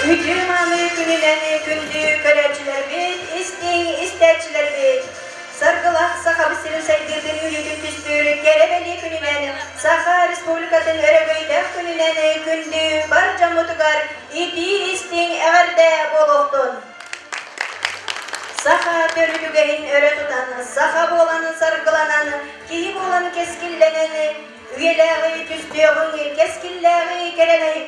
Hücumamı günülen gündü köleçiler bit, isterçiler bit. Sargılak saha bisirin saygıdın üyüdün tüstürün gerebeli günülen Saha Respublikatın öregöydek günülen gündü barca mutugar iti istin everde boloktun. Saha törülügeyin öre tutan, saha bolanı sargılanan, kiyip olanı keskillenen, üyeleri tüstüğün, keskilleri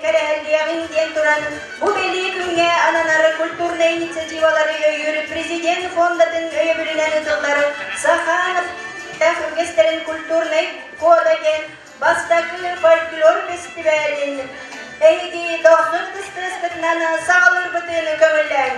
kerehelliğin diyen turan, bu belli günge ananarı kulturne inisiativaları öğür, prezident fondatın öğe bölünen ıtıkları, saha gösteren kulturne kodagen, bastakı folklor festivalin, ehdi 90 kıstıskıtnan sağlar bıtığını kömürlen.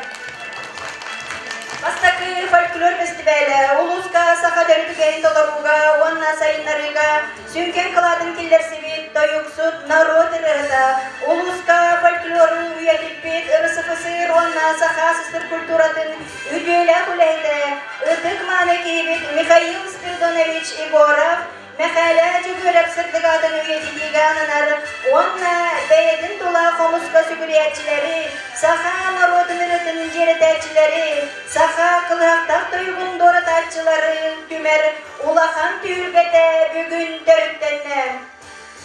Bastakı folklor festivali, uluska saha dörtügeyin dolaruga, onna sayınlarıga, sünken kıladın killer sevit, doyuksut, narod ırıda, uluska folklorun üyelik bit, ırısı fısır, onna saha sısır kulturatın, üdüyle kuleyde, ıtık maneki bit, Mikhail Spiridonovich Igorov, Mekhala cügürep sırtıgadın üyeliği ananar, onna beyedin dola komuska sügüriyetçileri, saha narodun ırıtın ceritetçileri, saha kılhaktak duygun doratatçıları, tümer ulahan türbete bugün törüktenne.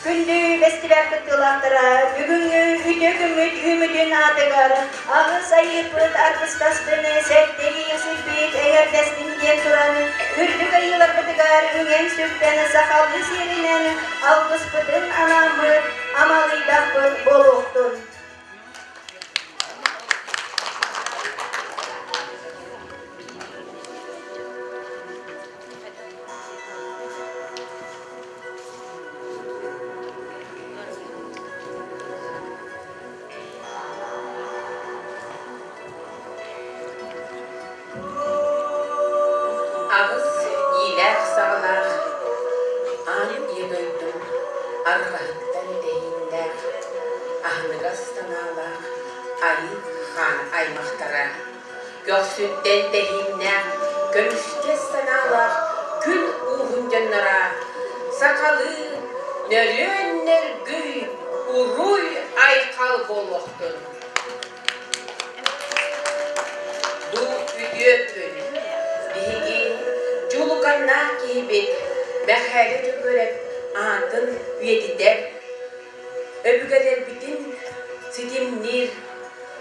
Gündü festival kıtılaktıra, bugünkü üdük ümidin adıgar, ağız ayıpıt arkıstastını, sertteki yısıpit, eğer destin diye turanı, ürdük ayılar bıtıgar, ünen sükteni, sakallı sirinen, algıs pıtın anamı, amalıydak pıt boluktun. Göksütten dehinler, gömüşke sanalar, kül uğuncanlara, sakalı, nörüönler güy, uruy aykal boluktun. Bu üdüöpün, bihigi, culukanlar kibit, mehele tübürep, ağıtın üyedider, öbügeler bitin, sitimnir,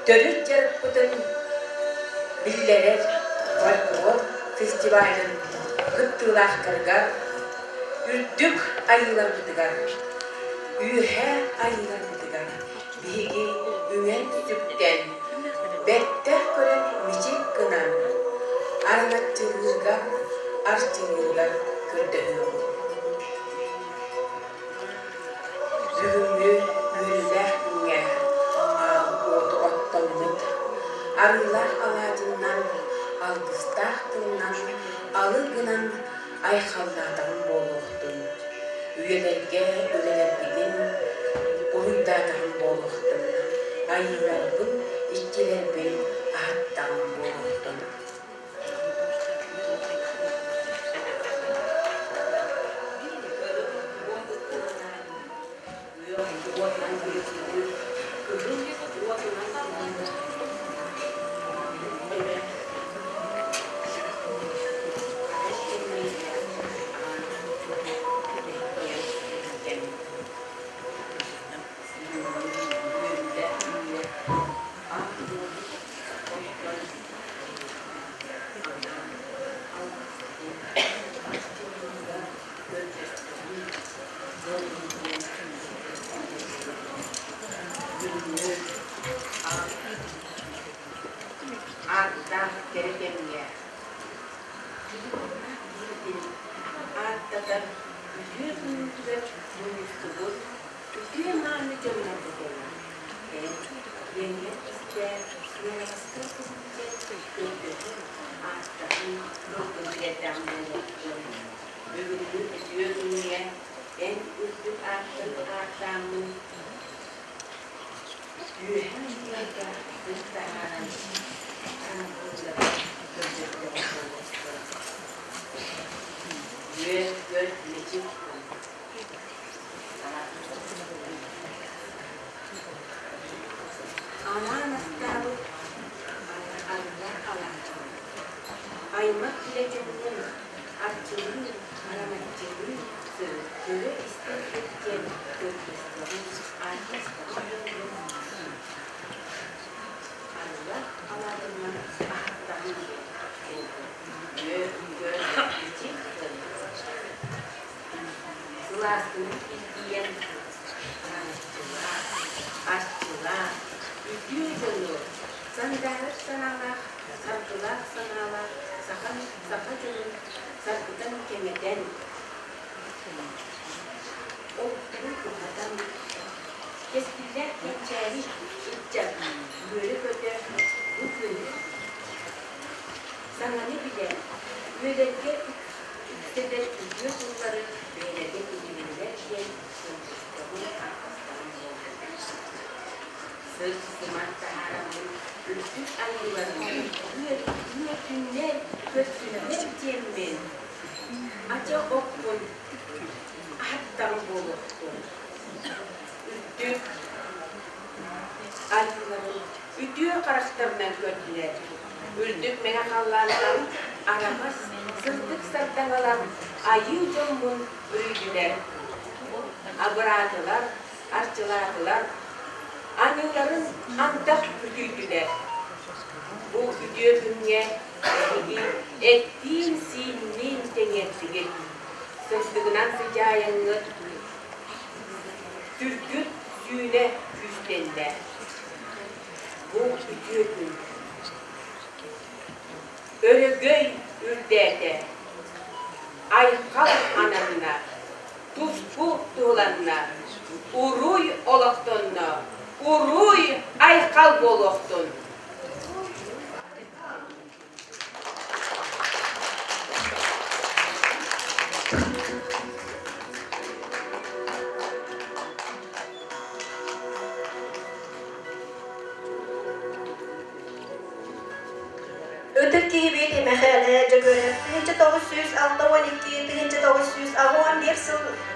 dörüt yarıpıdın, Billerer folklor festivalin gıttılahkarga ürdük ayılarıdıgar, ühe ayılarıdıgar, bihigi üyen sütten, bette gören micik gınan, arnatçılığıga, arçılığıga gördüğüm. Züğümlü müller üye, ağ otu ottanlık, arılar alacından, algıstahtından, alıgınan aykallardan boluktun. Üyelerge üyeler bilin, uydadan boluktun. Ayılarbın, işçiler bin, ahattan boluktun. Aman Aymak bile canının artçının, aramatçının sırrı isteklerken görmüşlerin arkasından Allah aladığından ahtarın Sılasını izleyen aşçılar, üdüğünü sandalar sanalar, sarkılar sanalar, sakacının sarkıdan kemeden o bu adam keskiler geçeri içecek böyle kötü bu günü sana ne bile müdetke üstede üdüğü bunları beğenede bilimlerken bunun arkasından sırf sımat taharamın ülkün ayılarının yötünler kötünler temmen acı okun hattan boluktun üdük ayıların üdüğü karakterden kötüler üldük mene kallardan aramaz sırtık sardangalar ayı jombun üydüler abıradılar arçıladılar anıların andak üdüydüler bu üdüğü günge ettiğin sinin tengettigin sırtığından sıcağınlık türküt süğüne üstende bu üdüğü gün Örgöy ürderde, aykal anamına, tuzku tuğlanına, uruy oloktunna, uruy aykal boloktun. Ötürki bir mehale göre 1912-1911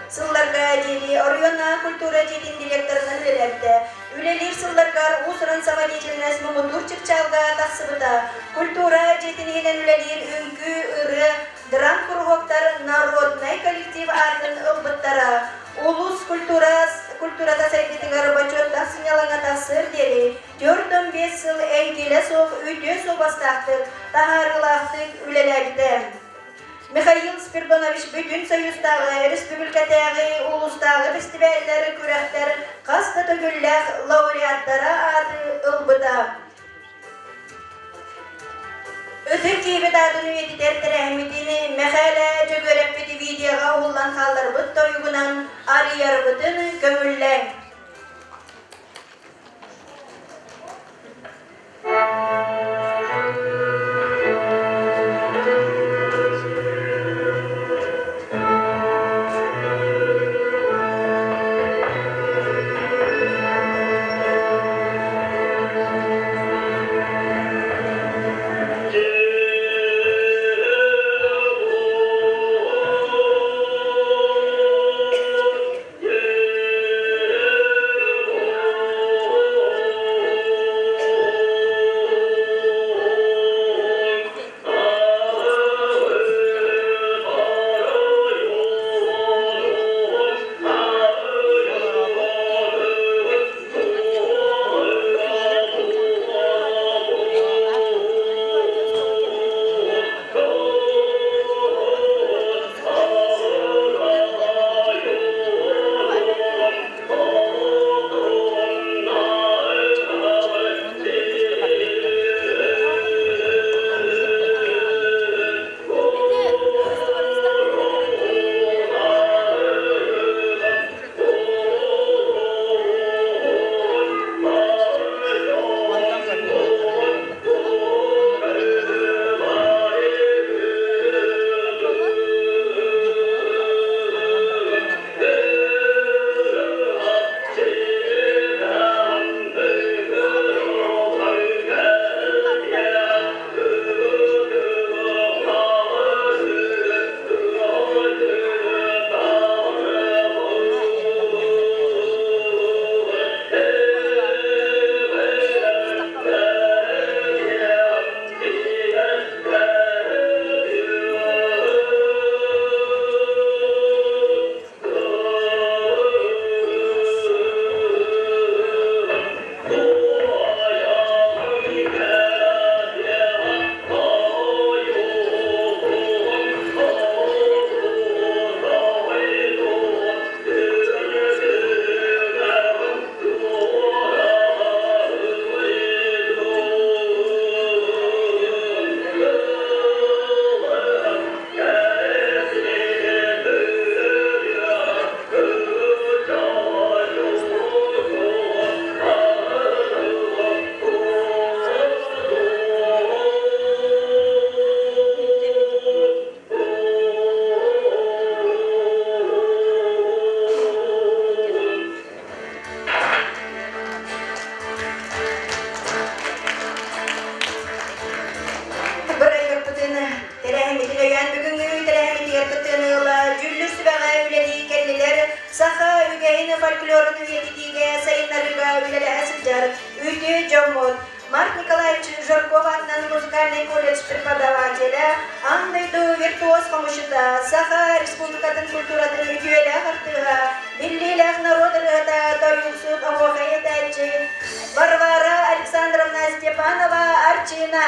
sıllarga jeli Oriona Kultura Jelin direktorunun velepti. Ülelir sıllargar Usran Samadijilnes Mumudur Çıkçalga taksıbıda. Kultura jetinilen ülelir ünkü ırı dram kurhoktar Narodnay kolektiv ardın ılbıttara. Ulus kultura tasarrıfı garabacot taksınyalanga taksır deri. 4-5 yıl engile üdüğü sobastaktık, taharılakttık ülelerdi. Mikhail Spirdonovich bütün Soyuzdağı, Respublikadağı, Ulusdağı festivalleri, kürekler, kasta tögüller, laureatlara adı ılbıda. Ötürki bedadını yedider terehmidini, Mikhail'e göreppedi videoga uğullan kallar bıt toygunan, arıyar bıtını gömüller. Saha ügeyini folklorun üyetidiğe sayınlarıga ülele asılcar, üytü Jomut. Марк Николаевич Жирков атынан музыкальный колледж преподавателя, андайду виртуоз комушыта, Саха республикатын культуратын үгüелä хартыга, биллилэх народырыгата тойуксут овохайы тәчи, Варвара Александровна Степанова Арчина.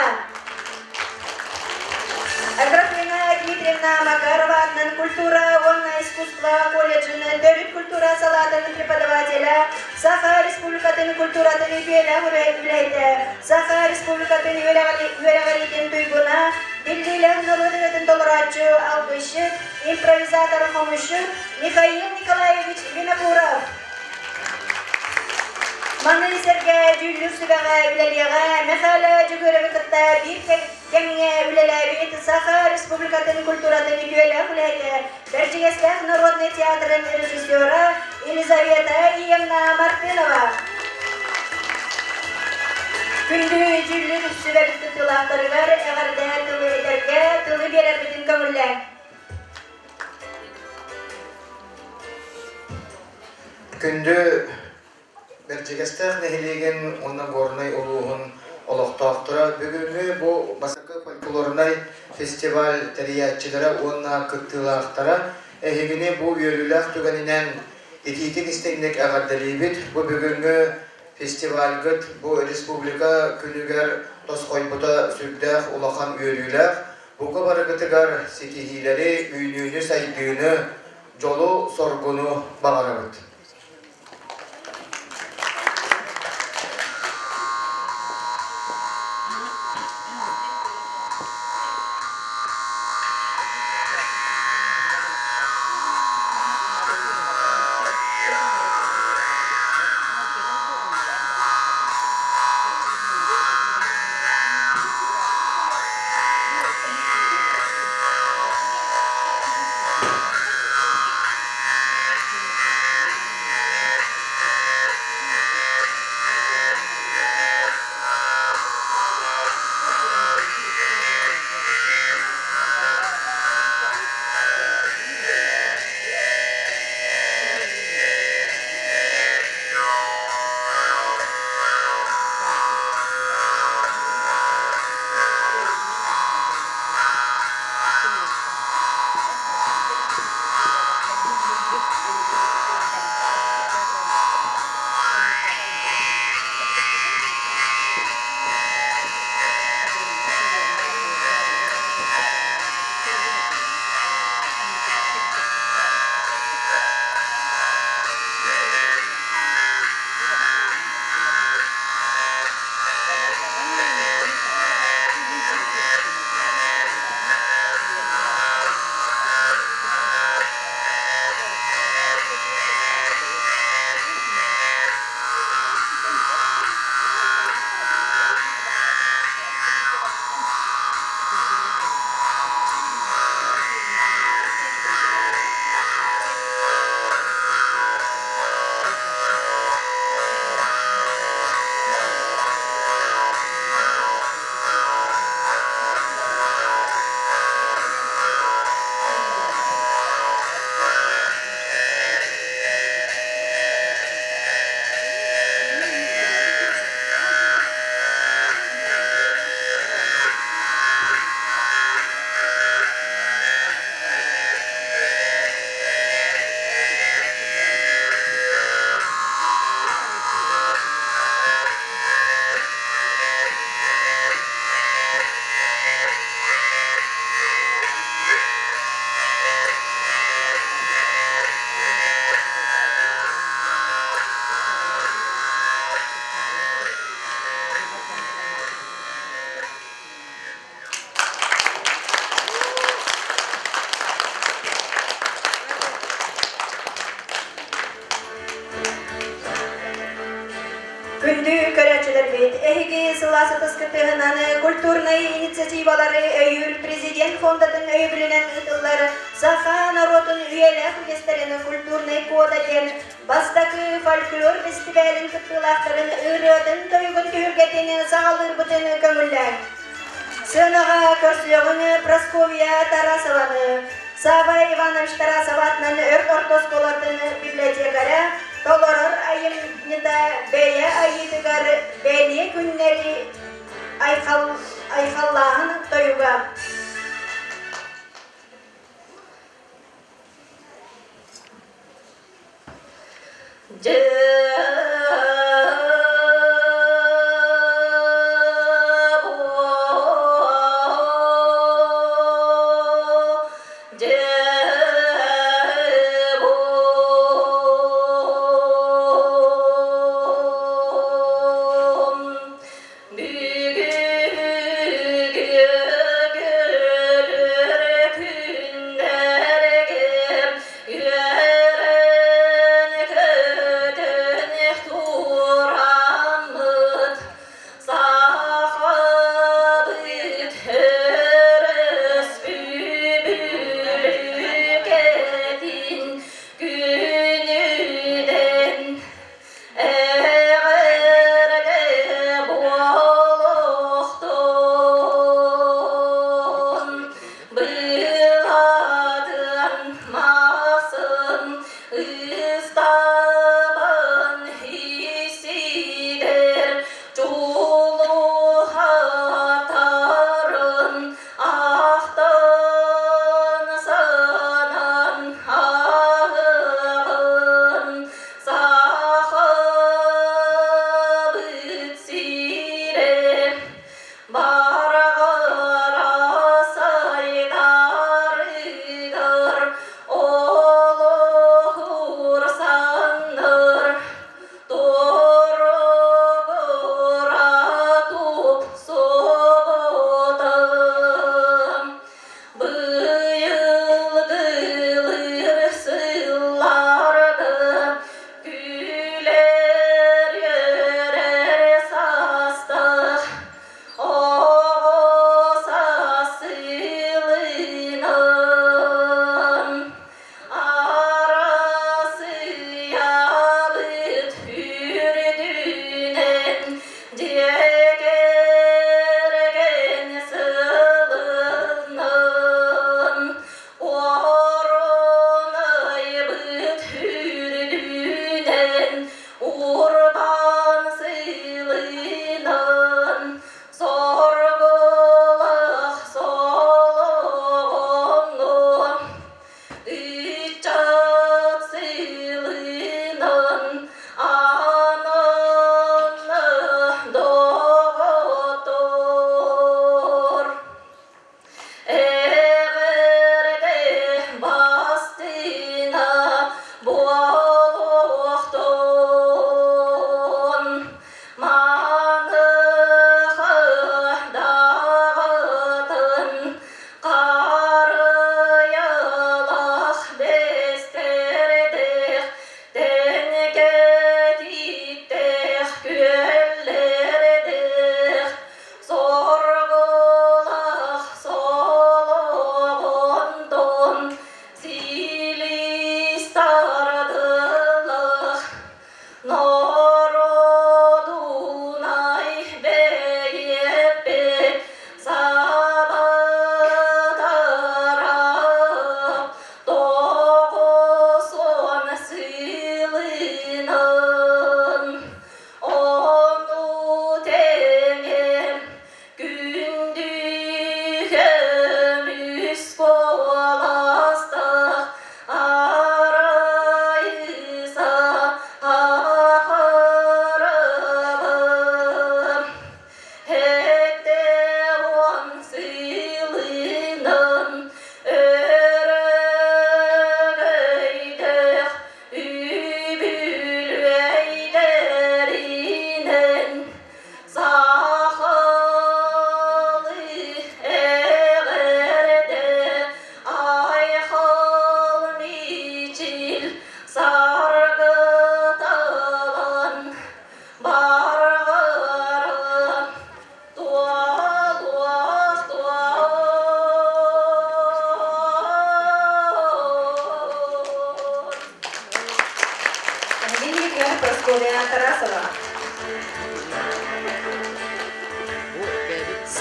Аграфина Дмитриевна Макарова атынан культура, онна искусства колледжын дөрүт культура салатын преподавателя, Саха республикатын культуратын үгüелä үләйді. Саха республикатын үеләғалитен туйгуна, биллилэх народырыгатын толырачы алгышы, импровизатор хомышы Михаил Николаевич Винокуров. Маны Сергей Джулюсыгаға үләлеға, Михаила Жүгөревикатта бир кәміңе үләләбет Саха республикатын культуратын үгüелä үләйді. Бердигестәх народный театрын режиссера Елизавета Иемна Мартынова. Күнді жүлі сүбәбітті тылақтырғар, әғарда тылы едерге, тылы берер бүтін көңілі. Күнді Бердигестәх нәхилеген оны горнай олуғын олықтақтыра. Бүгінгі бұл Басакы фольклорнай фестиваль тәриятчылары онына күттілақтыра. Әхегіне бұл үйеліләқ түгенінен етейтік істегінек әғардалейбет. Бұл бүгінгі фестивальгыт бұл республика күнігер тосқойбыта сүрдәқ улақан үйеліләқ. Бұқы барығытығар сетихилері үйнүйіні сайдығыны жолу соргуну бағарабыт. Күндүү көрәчілер бет, әйгі сыласы тұскытығынан культурный инициативалары өйір президент фондатын өйбілінен ұтылар Саха народын үйелі күлестерін культурный кодаден бастакы фольклор фестивалін күттілақтарын үретін тойғын түргетені сағалыр бұтын көңілләр. Сынаға көрсілігін Прасковия Тарасованы, Сава Иванович Тарасоватнан өрт ортос болатыны библиотекара, толорор айымныда бәйе айыдыгар бәйне күннері айқаллағын тойуға.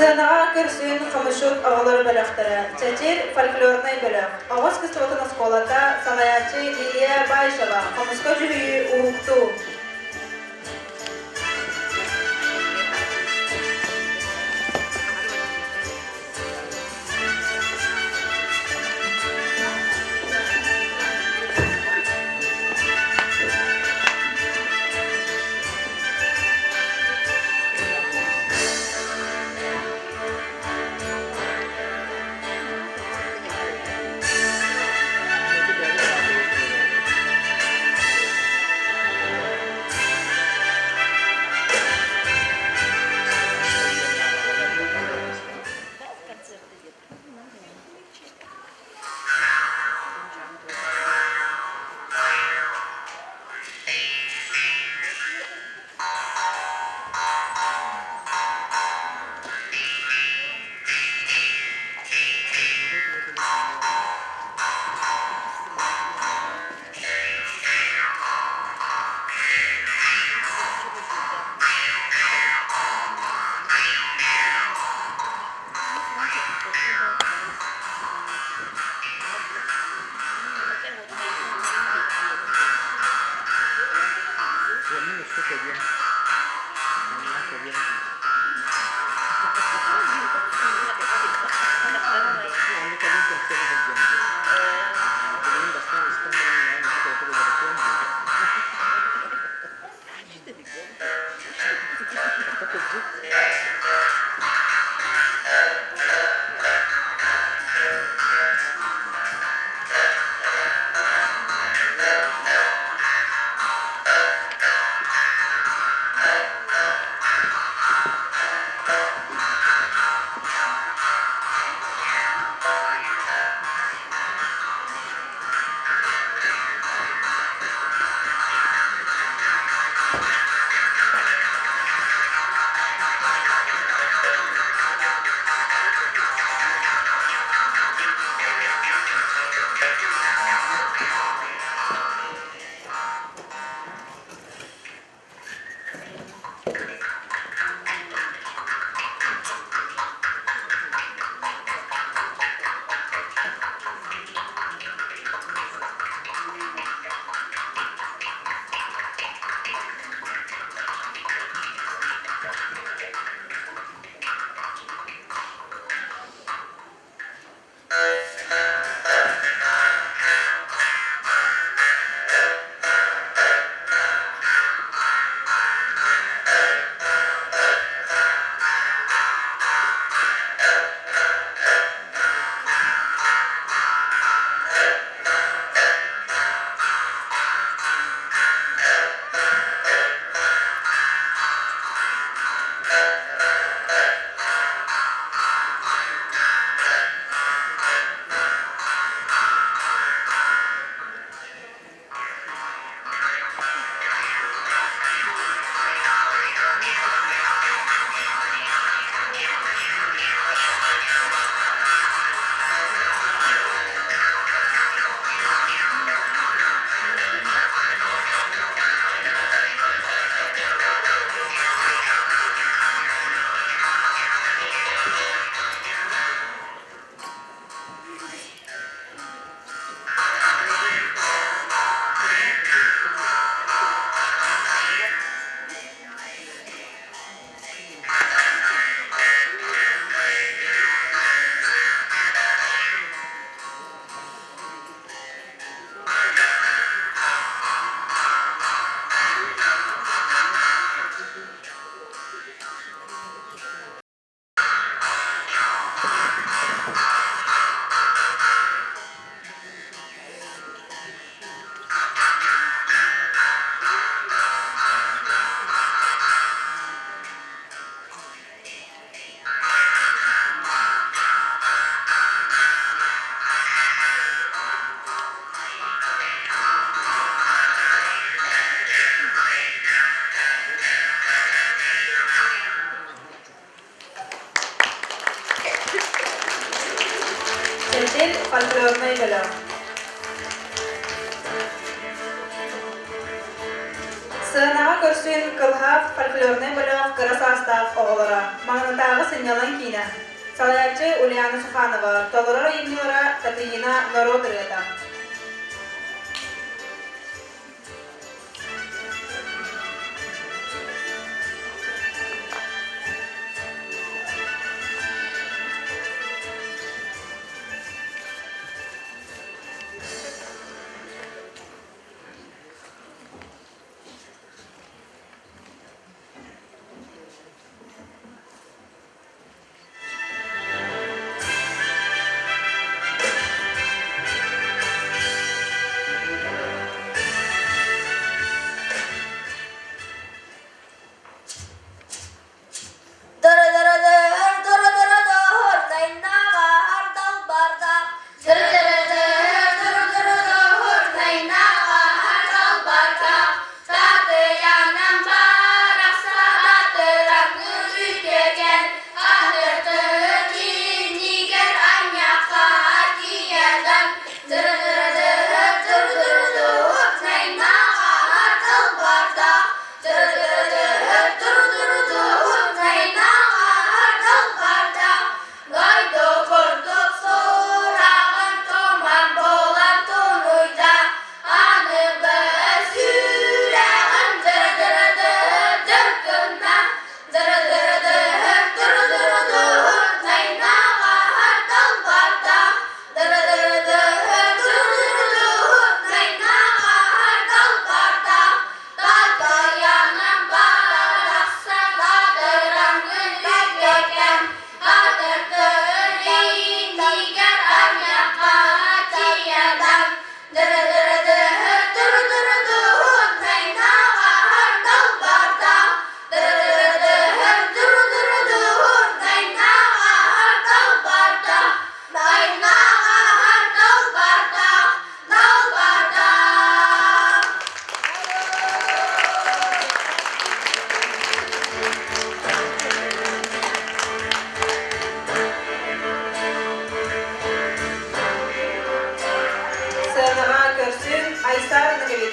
Сценаға көрсін қымышут ағылыр бөліқтірі. Чәчер фольклорный бөлік. Ағыз кыстуатын асқолата санаячы Лилия Байшева. Қымышқа жүрүйі ұруқту. Çetin folkloruna bölüm. Sığınağa görsün kılhaf folklorne bölüğü kıras astaq oğulara, mağnatağı sinyalan kine. Salayatçı Ulyana Sufanova, Tolorora İbnura, Tatyina Narodırı'da.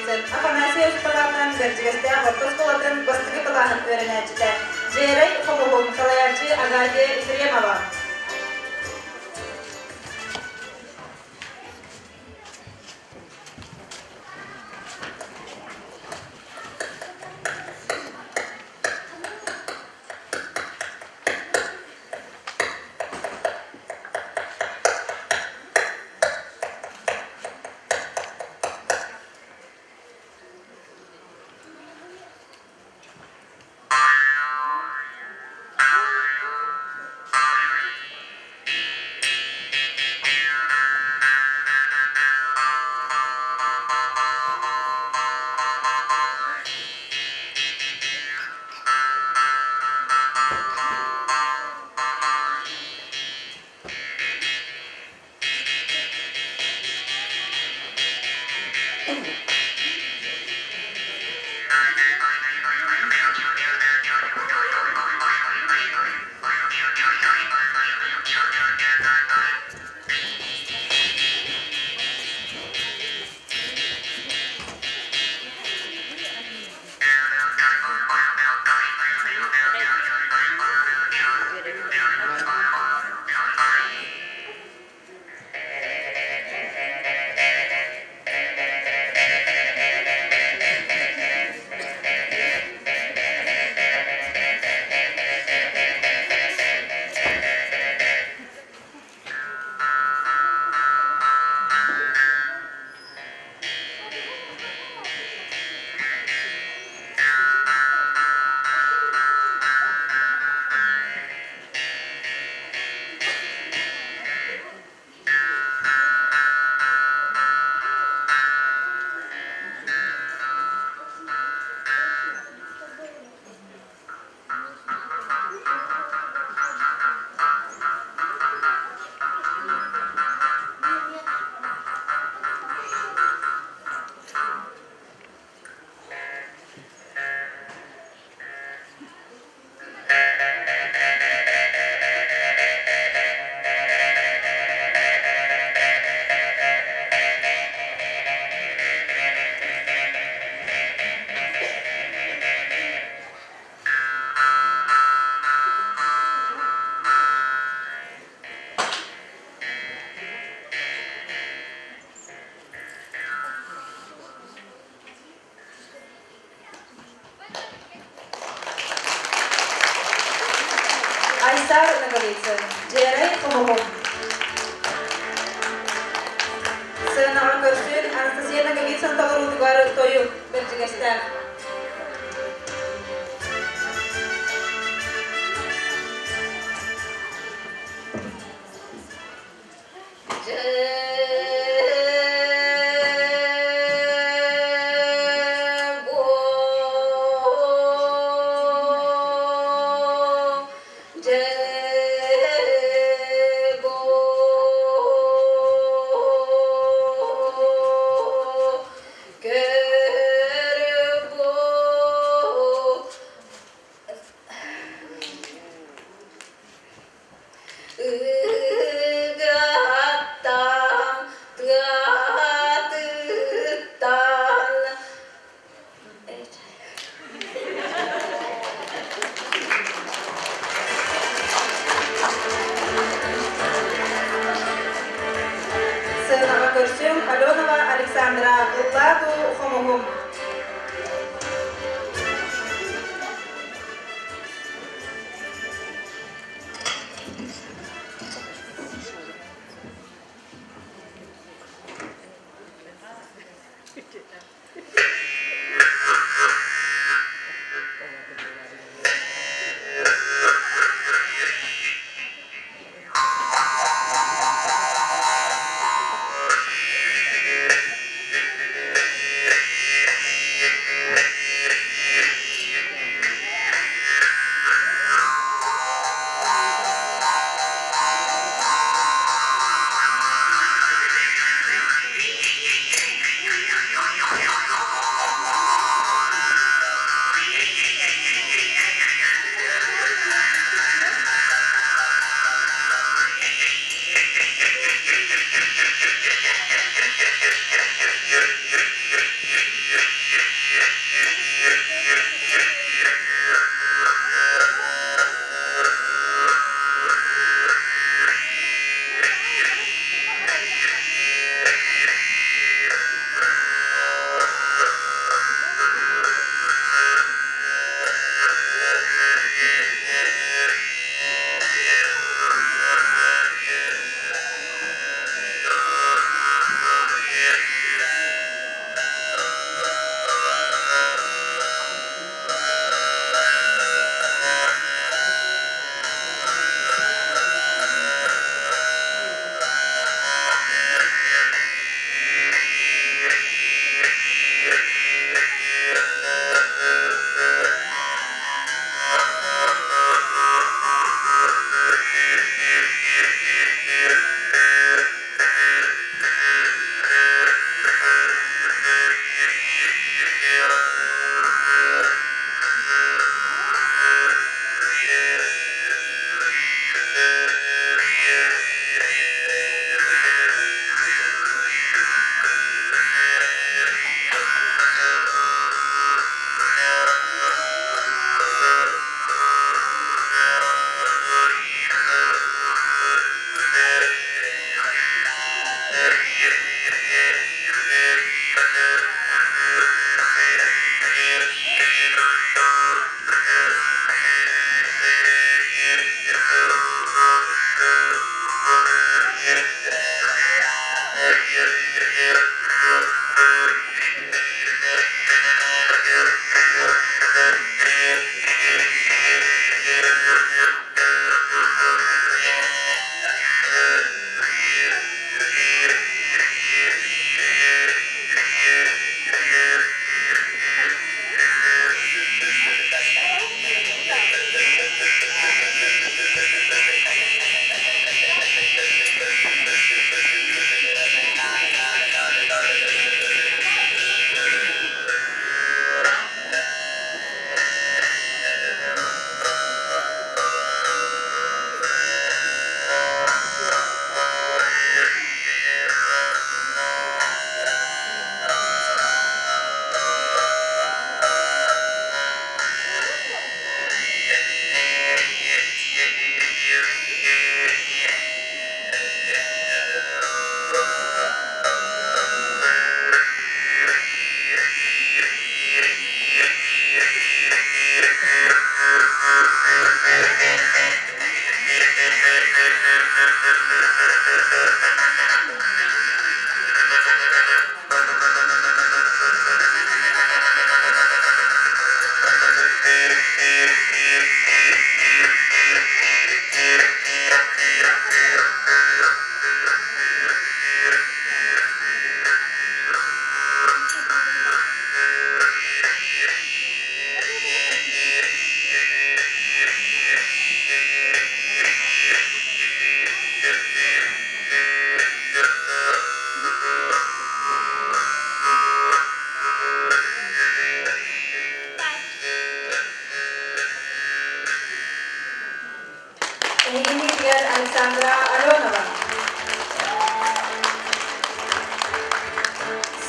Afanasios Palatan Berjigeste Hortos Kolatan Bastigi Palahan Öğrenecide Jeray Homohum Salayacı Agade İbriyemava. столицы. Джерай Хомохом. Сынаға көрсін Анастасияның Гавицын толырудығары тойу біржігістер. Сынаға көрсін Аленова Александра Гылладу Хомохом.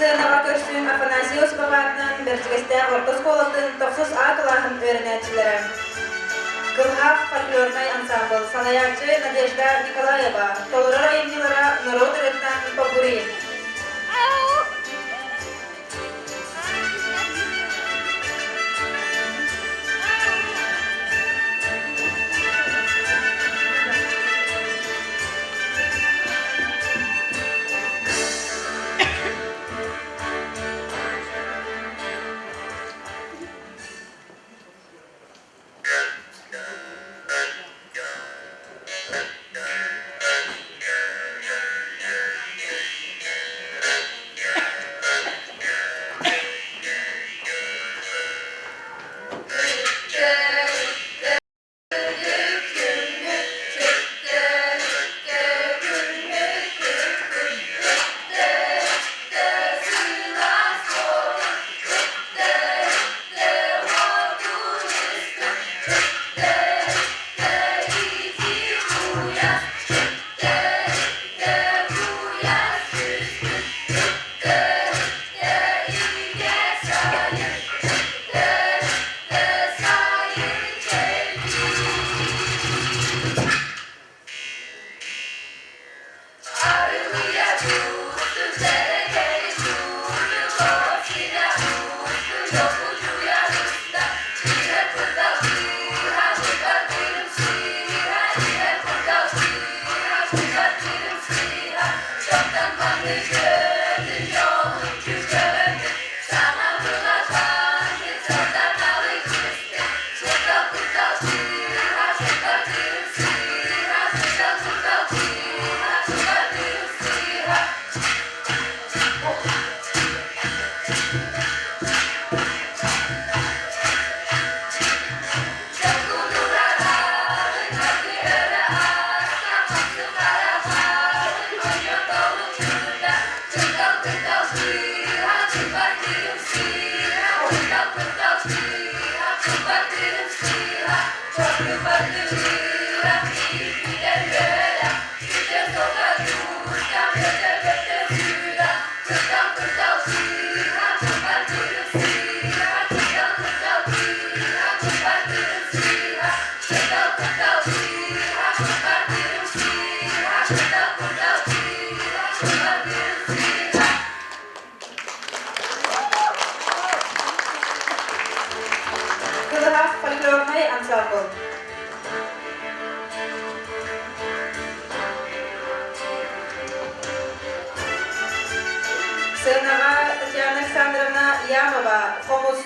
Sığınağa körsün Afanasios babatının Berçigeste orta skolatın 9 A kılahın öğrenetçilere. Kılhaf folklornay ansambl, sanayakçı Nadezhda Nikolayeva, Tolora rayonlara Народ Реттан Попури. Kılhaf folklornay ansambl. Sığınağa Tatyana Alexandrovna Yamova, Fomus.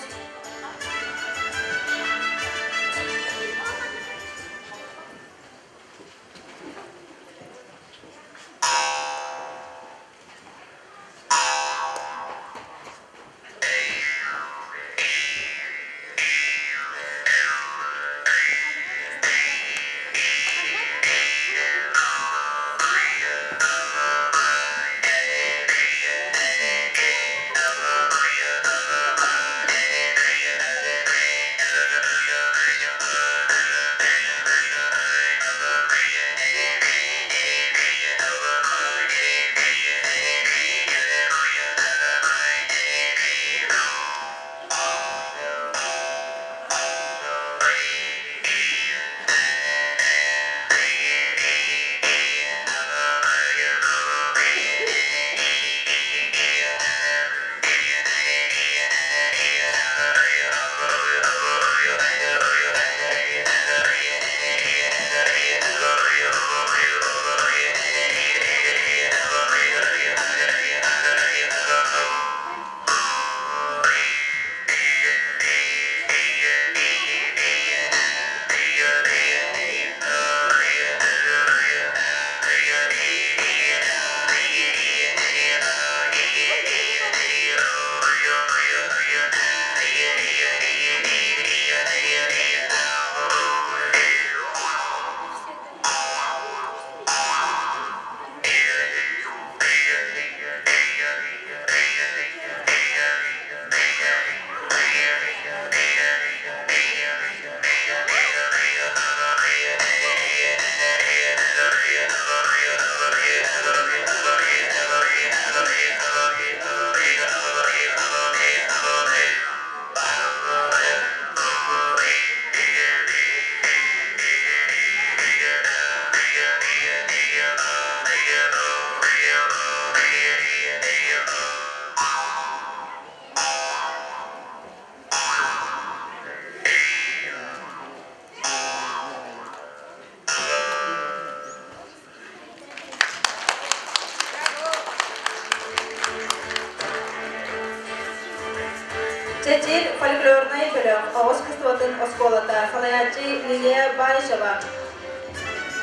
Çeçil folklornay bölüm Oğuz Kıstıvatın Oskolata Salayatçı Liliya Bayşeva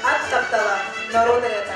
At Taptala Narodereta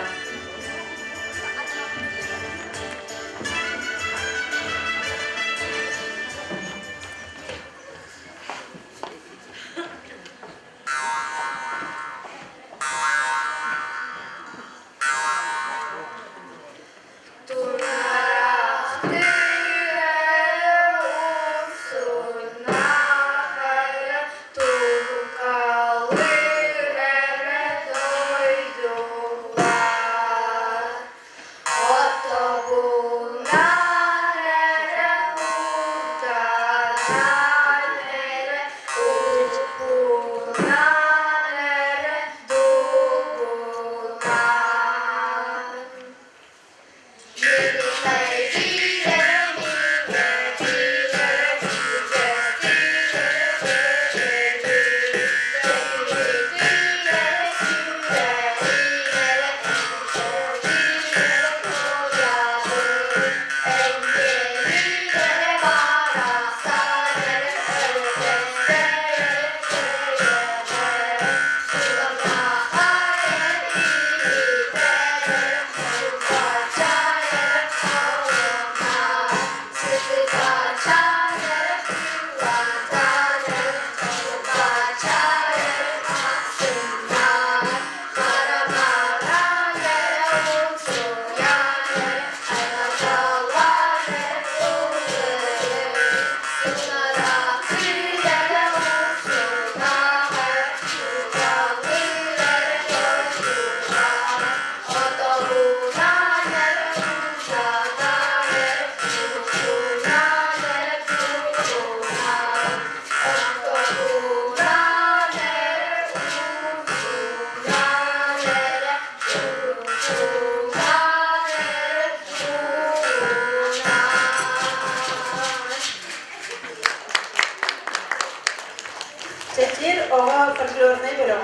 Çeçil Oğa folklornay bölüm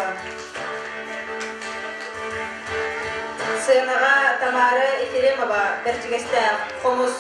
Sığınağa Tamara Ekirimova Berçigeste Homus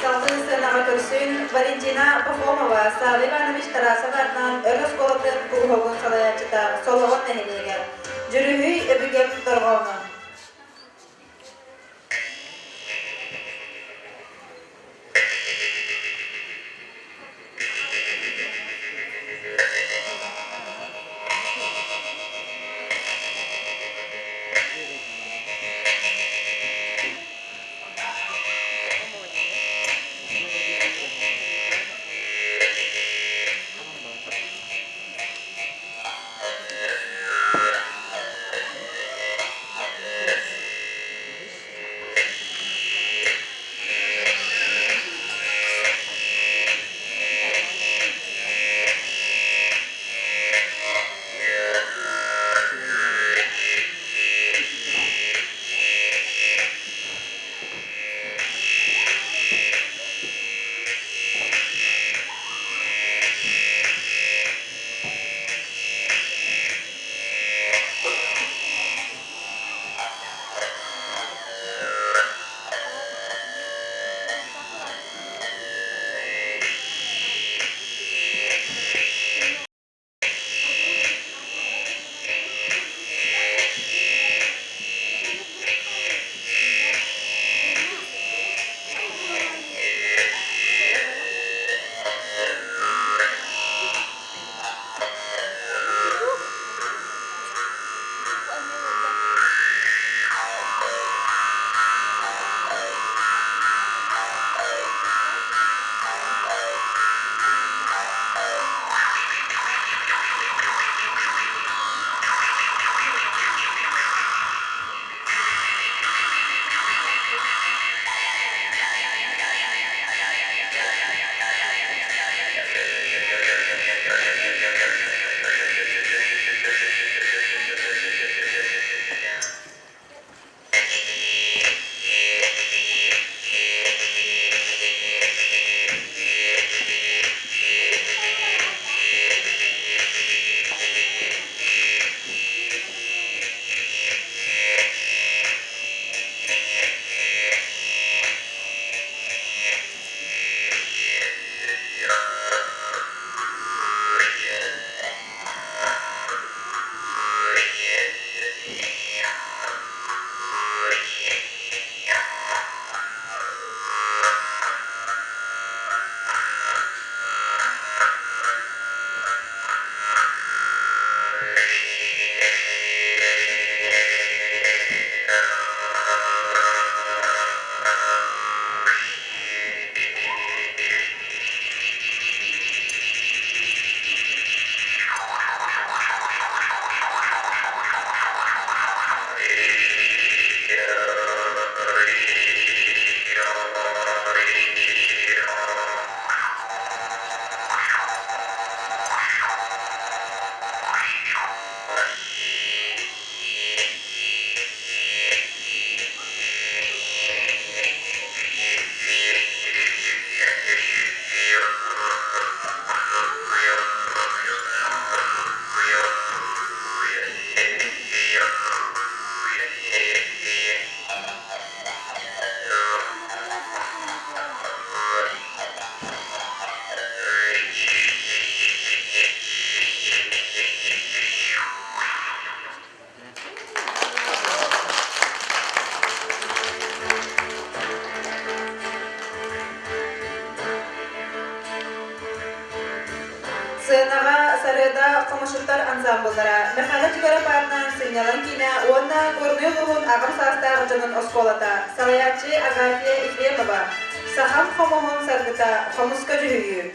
Salgın sığınağa körsün Valentina Pahomova, Salı Ivanoviç Tarasovar'dan Örös Kolatın Kuğuğun Salayatçıda Soloğun Nehiliğe. Jürühüy Öbügem Dorğonu. Sığınağa sarıda komşullar ansambullara, Mekhala Cigara Barı'ndan Sinyalan Kine, Onda Gornuyuluğun Ağım Sağıstağ Gıcının Oskolata, Salayatçı Agafiye İfriyemova, Saham Xomohun Sargıta, Xomuska Cühüyü.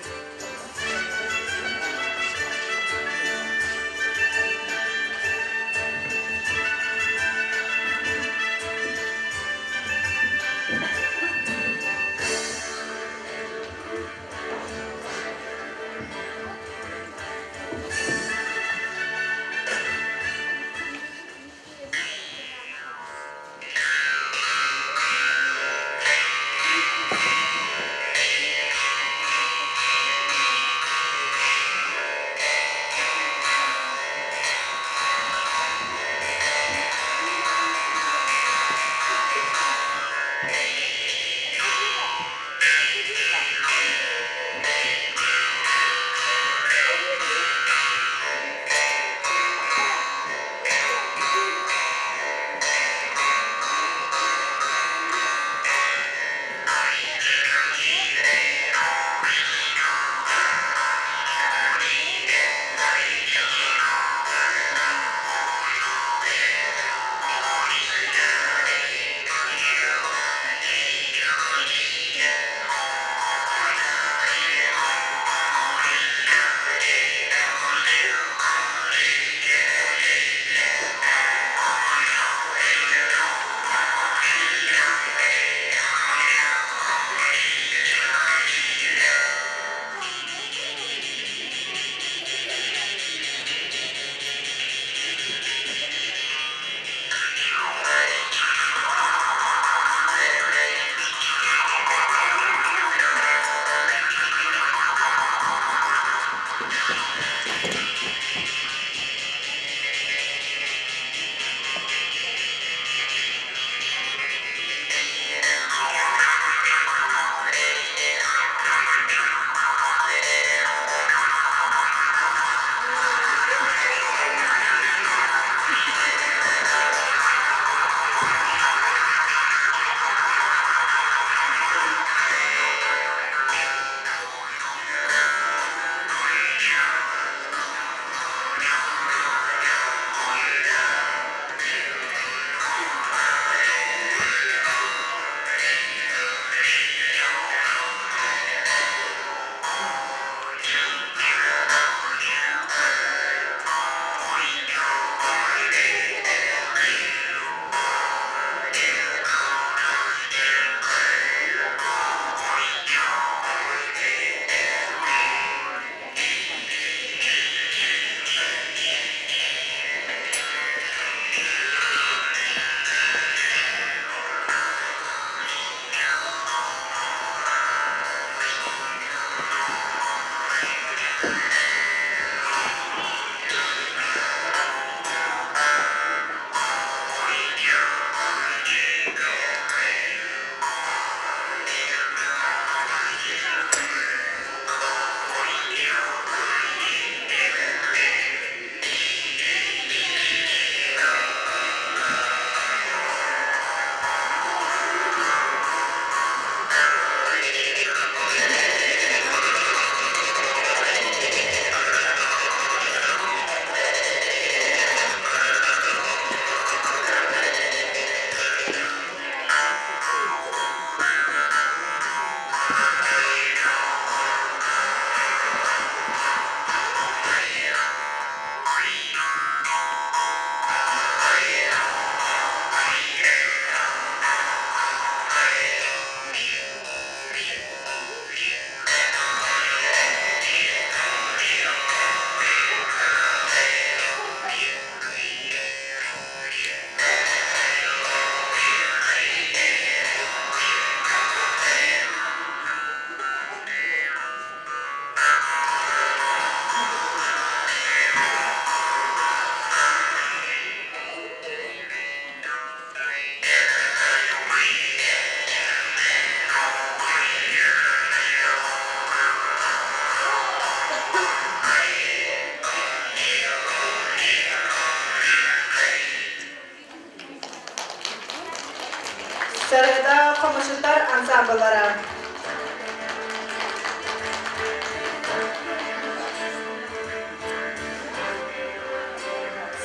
Almışıtlar ansambılları.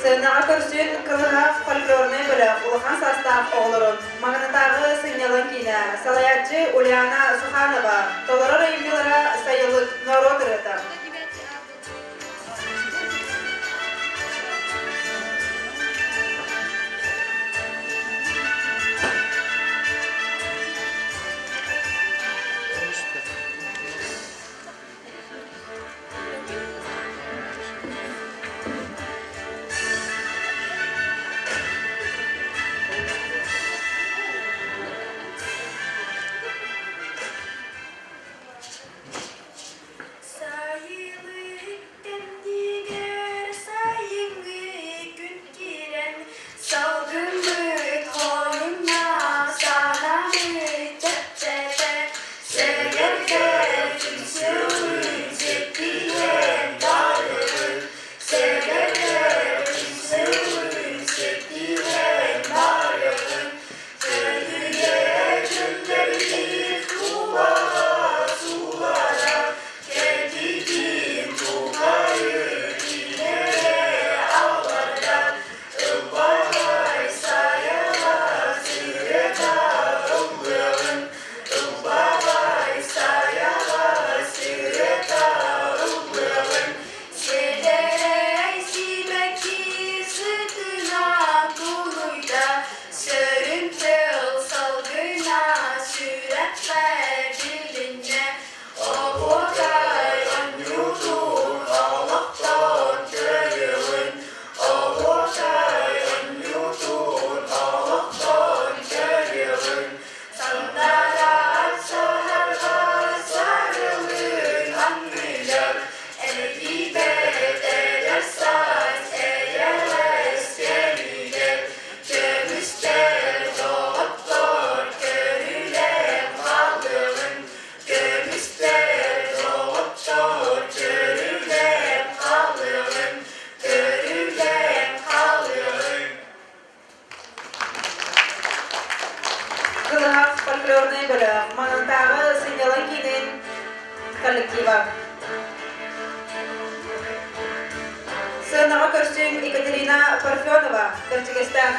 Sığınağa körsün kılığa folkloruna göre uluhan sastaf oğlurun. Mağnatağı Sınyalan Kine, Salayatçı Ulyana Suhanova, Dolara Rayımlılara sayılık Norodırı'da. Kılığa folkloruna göre Mağnatağı Sınyalan Kine'nin kollektiva. Sığınağa körsün Ekaterina Parfyonova, Kırçıkistan.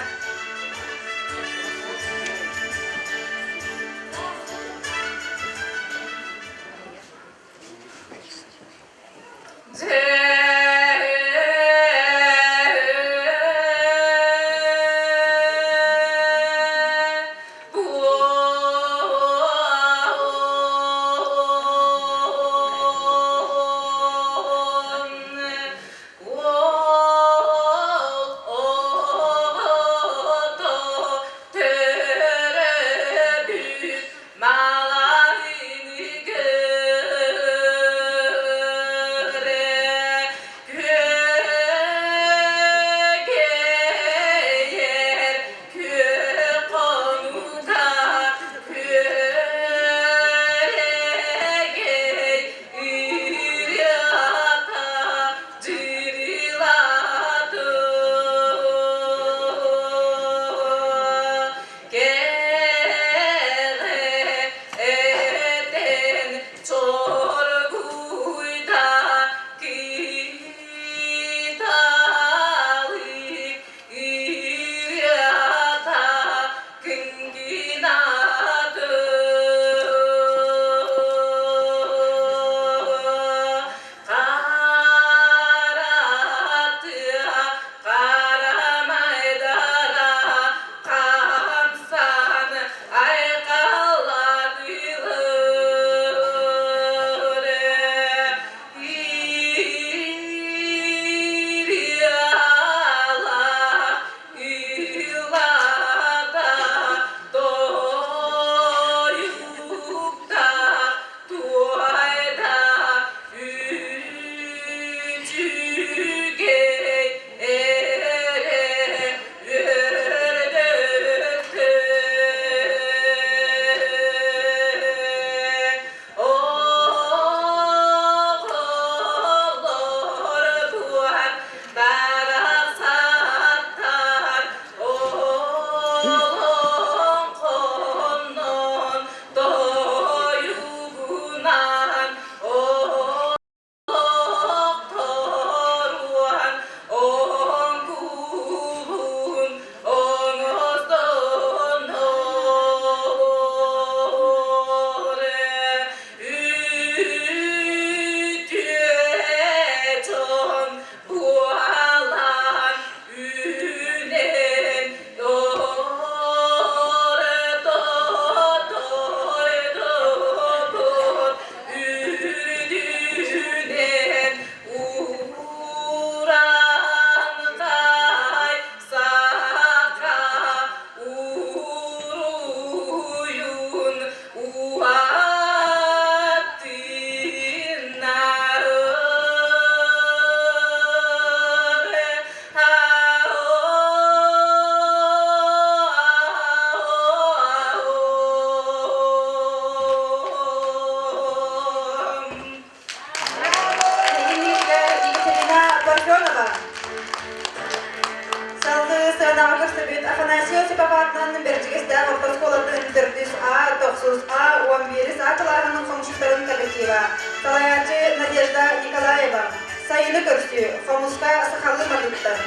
Oh Иванова, Салаячы Надежда Николаева, Sayılı Köksü, Fomuska Sakallı Madutta.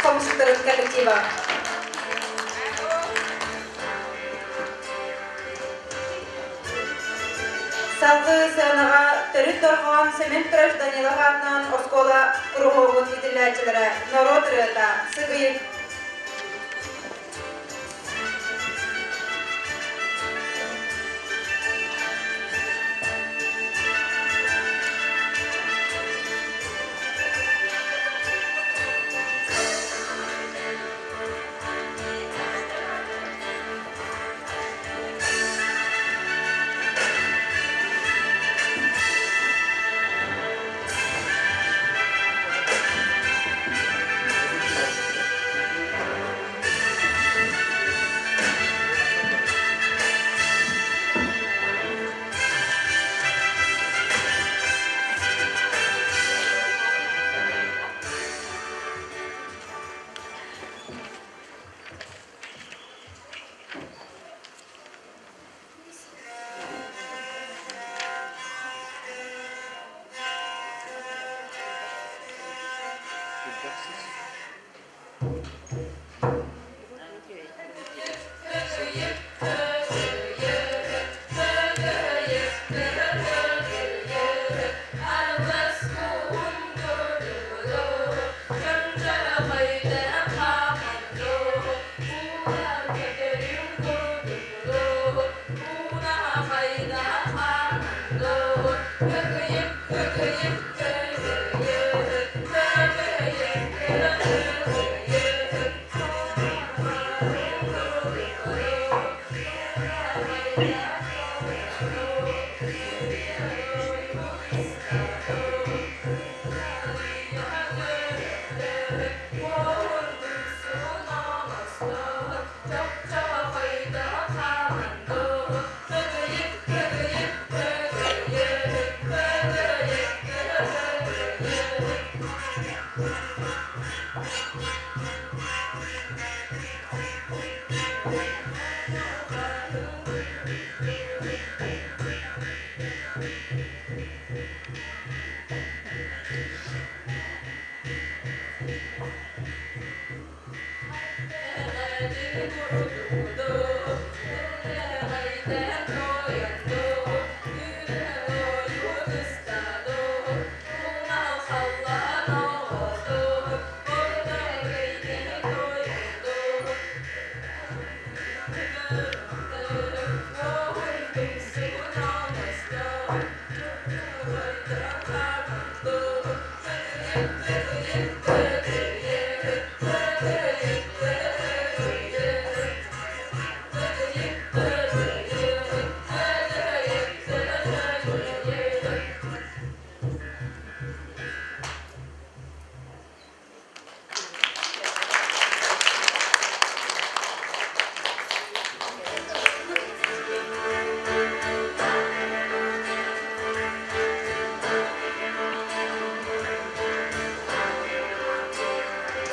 композиторы коллектива. Салгы сынаға төрүт торған Семен Петрович Данилов атынан Оскола Круговын идиллячылары народ рыта сыгыйып.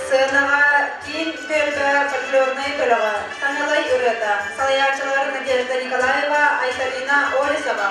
Сынаға кин төлбі фольклорный бөлігі Танылай үреді. Салаячылар Надежда Николаева, Айталина Олесова.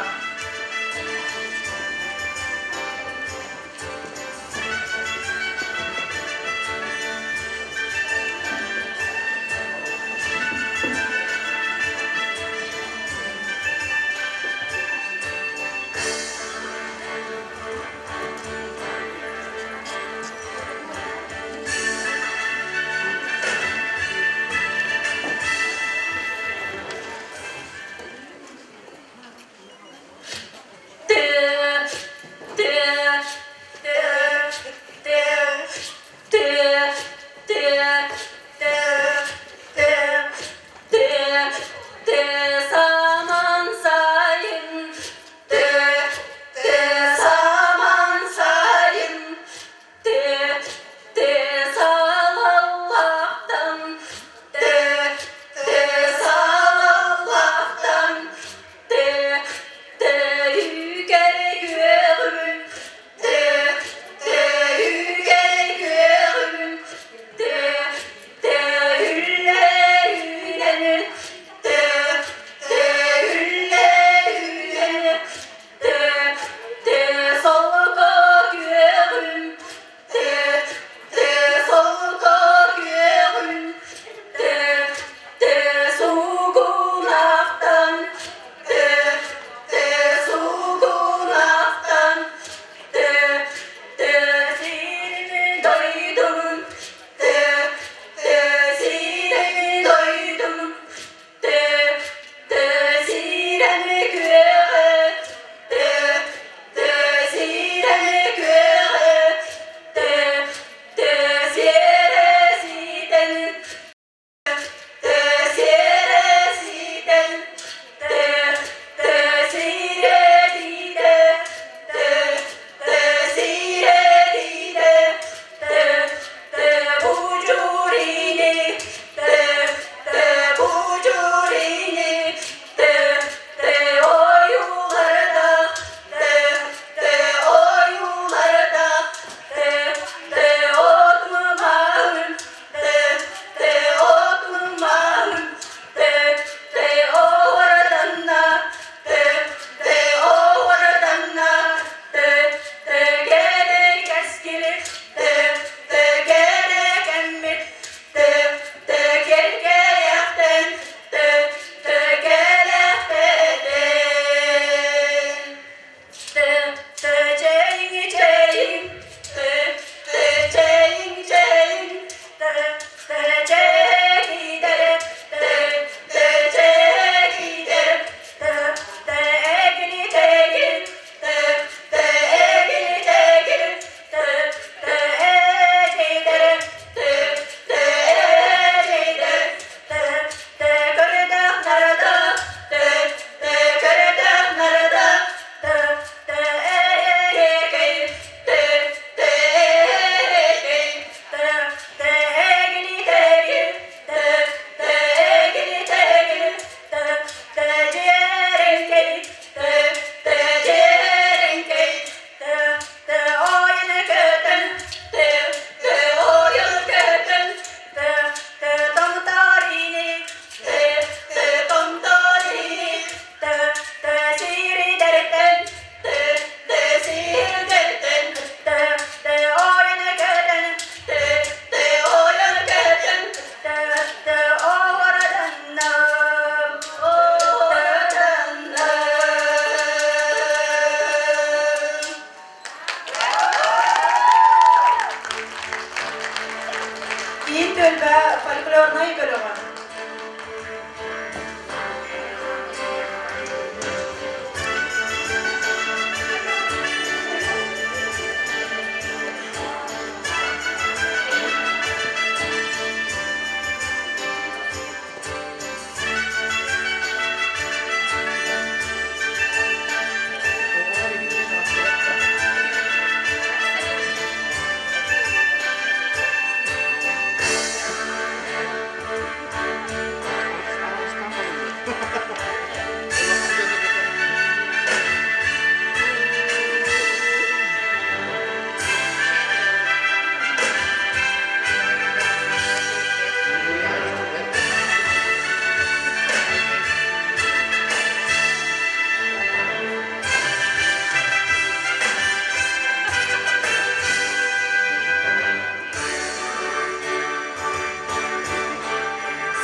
Кейін төлбә фольклорный бөлігі.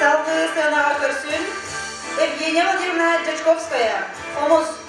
Салды сценаға көрсін Евгения Владимировна Дячковская, Хомус.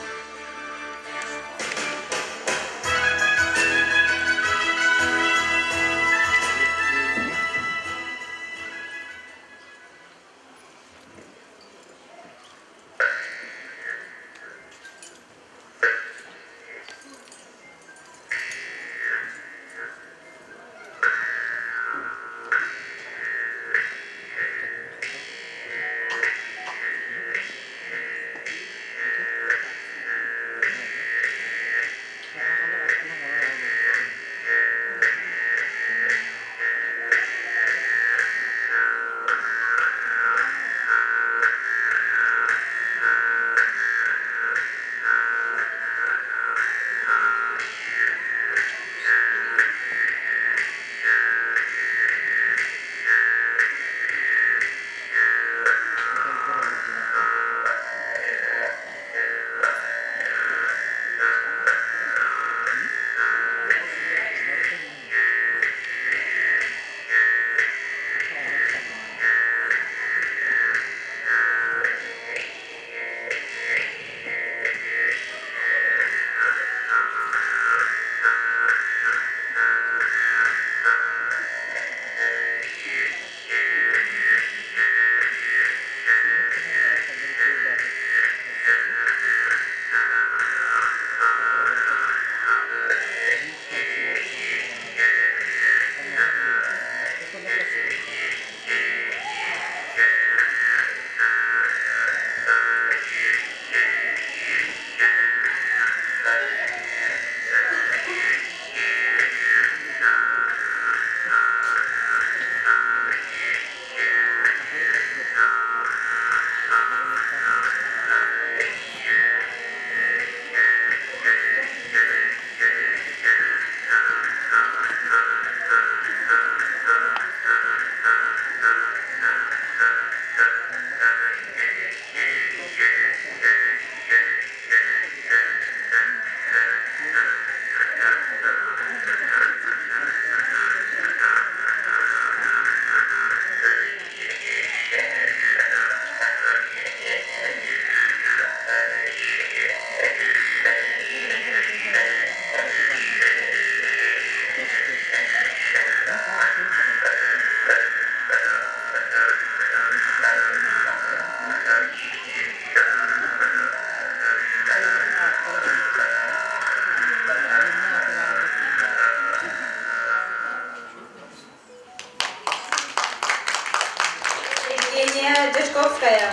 Евгения Дячковская.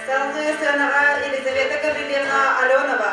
Салды сценаға Елизавета Гаврилевна Аленова.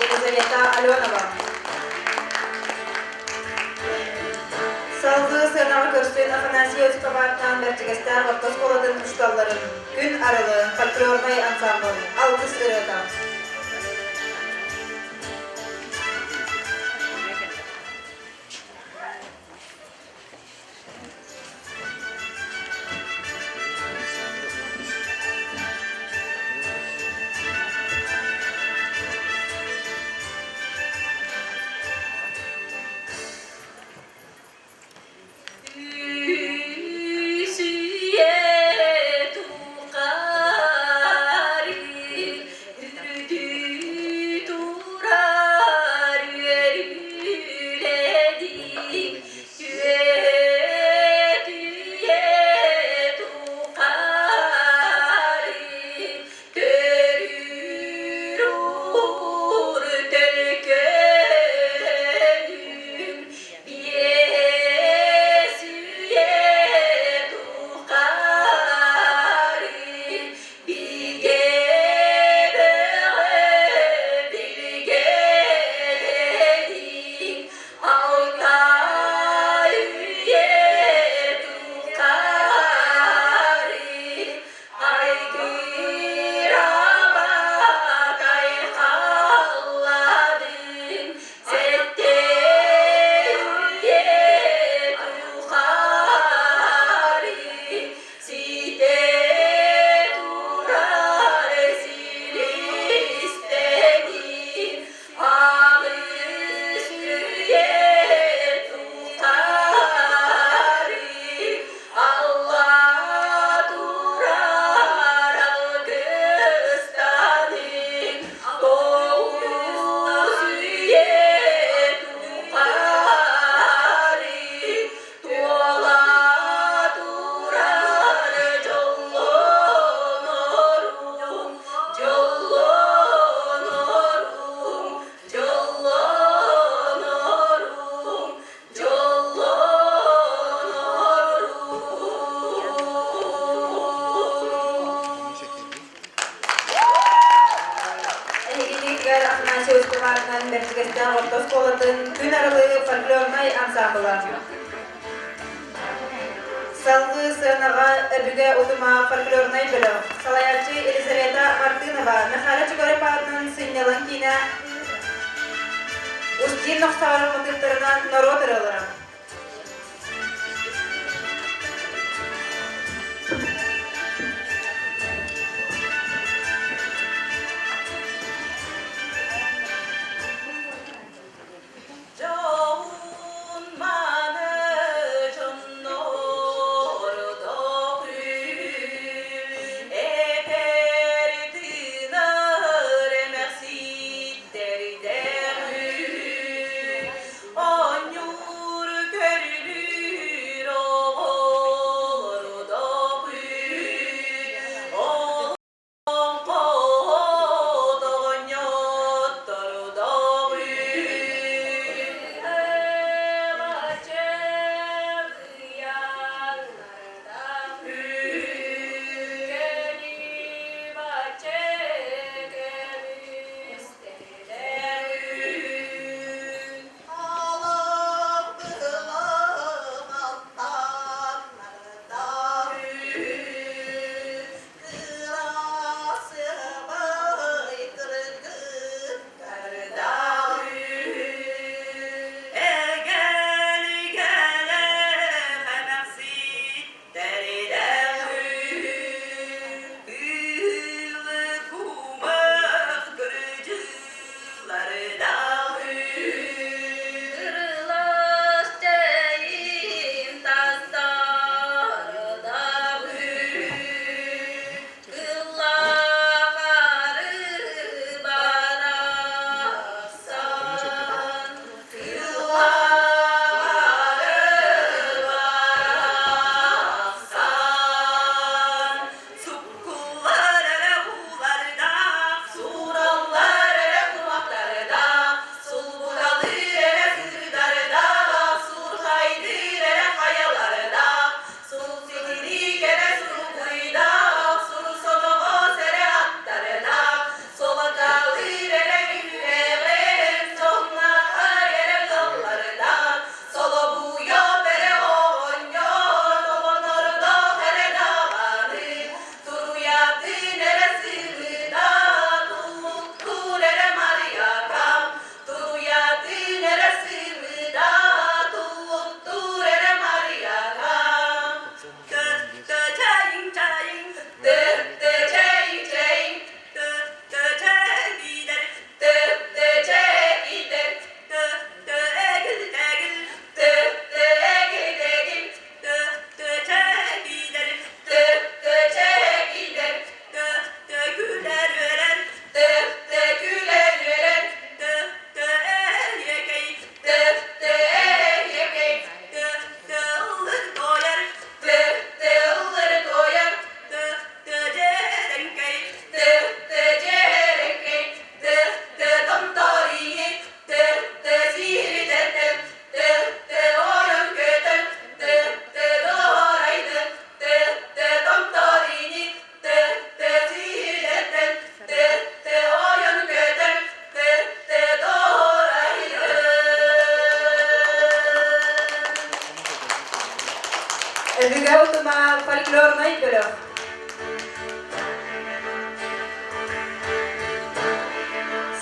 Елизавета Аленова. Salgı sığınağı köstüğün Afanasi Özkabart'tan Berçegesler Vaktas Koladın Kuştalların Gün Aralığı Folklornay Ansamblı Alkış Irı'dan. Berçegesler Vaktas Koladın Gün Aralığı Folklornay Ansamblı. Salgı sığınağı öbüge otuma folklornay bölü. Salayatçı Elizaveta Martınova, Mekhala Çugarıpar'nın sınyalan kine Устин Нохсавар Мутыктарынан народ ырылырым. Nyur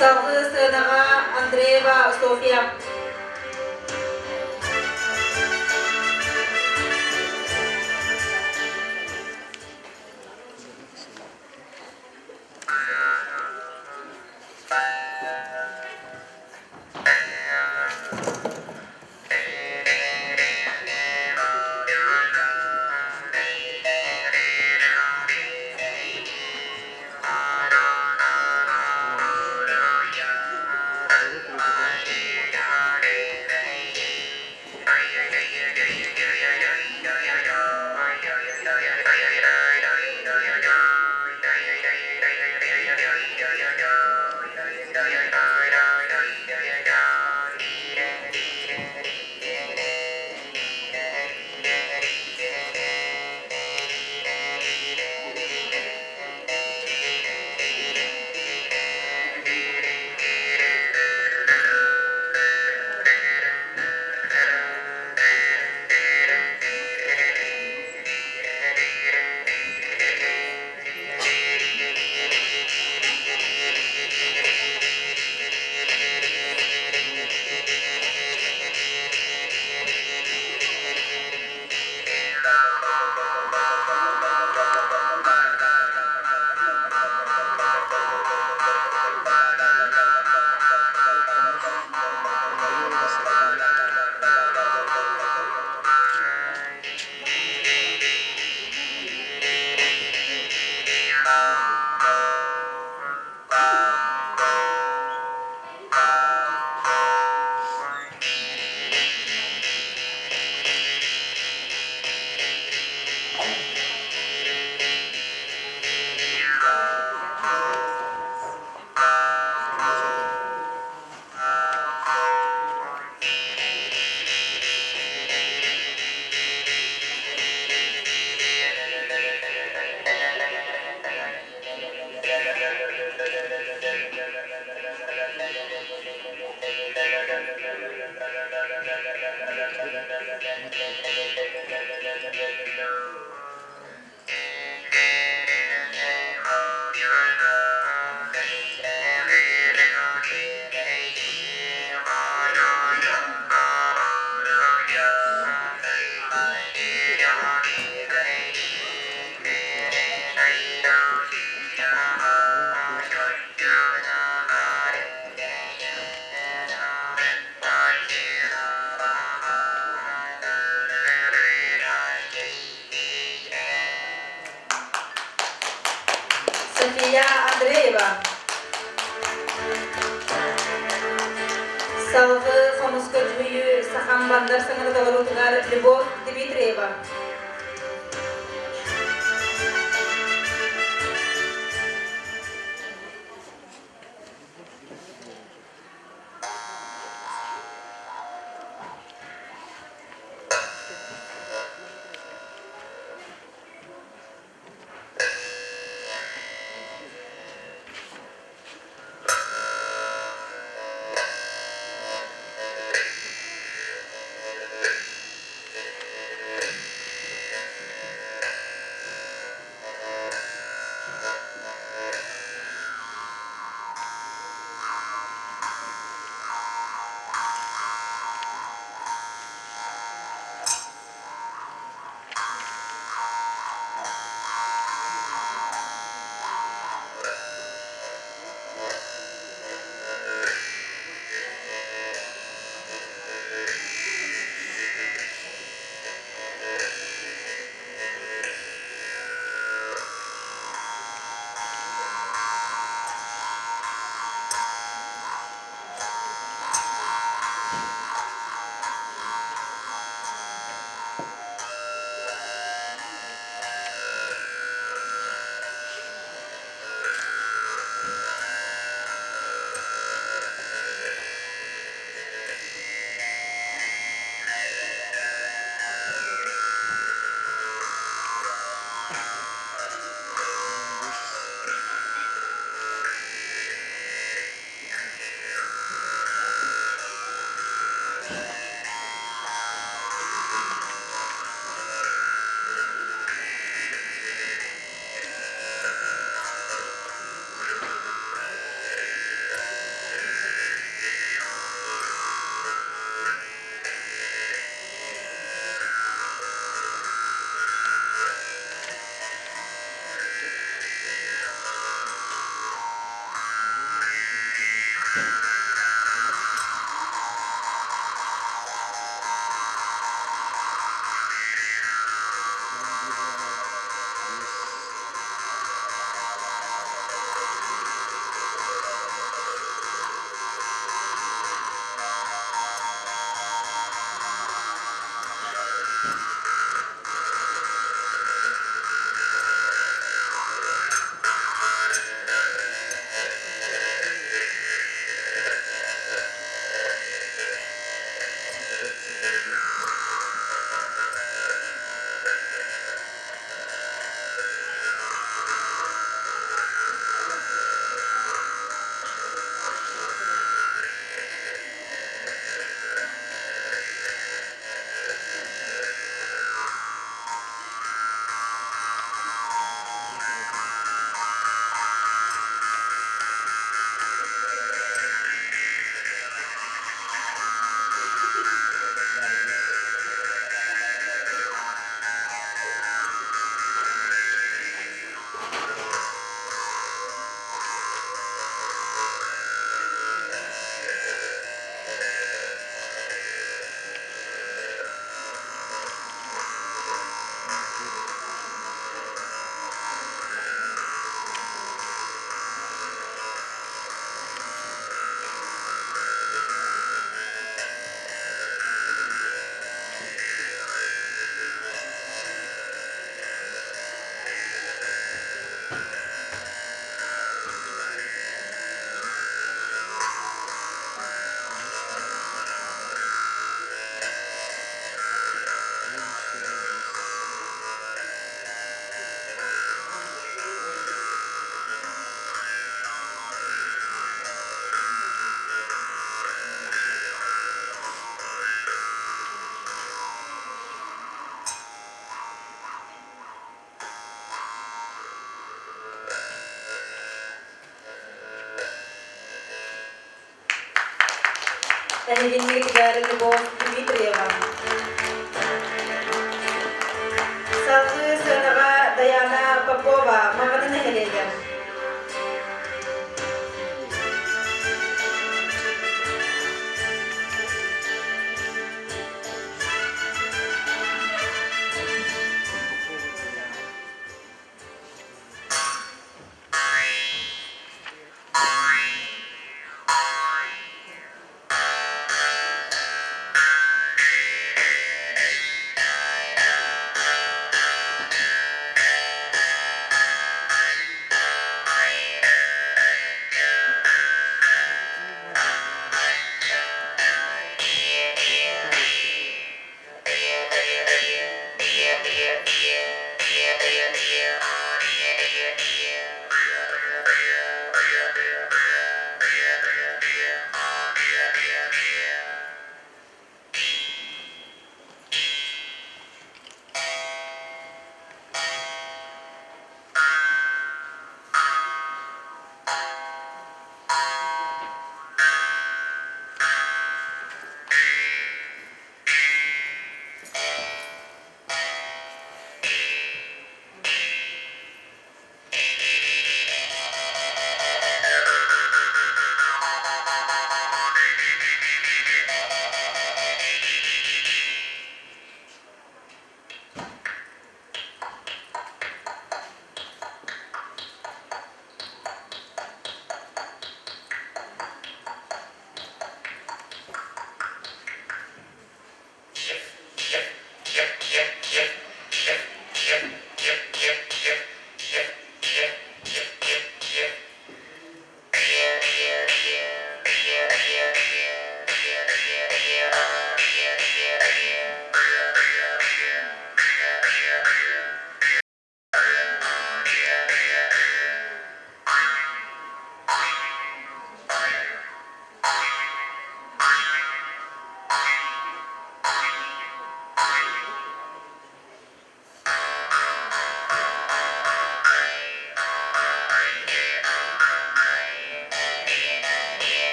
Salgı Sığınağa Andreeva Sofia. Sofia Andreeva. Salgı Xomuska Cüyü Sahan Bandar Sanırı Dağırutugar Любовь Дмитриева. Энергетикар Любовь Дмитриева. Салгы сынаға Даяна Попова, мағанын әхелеген.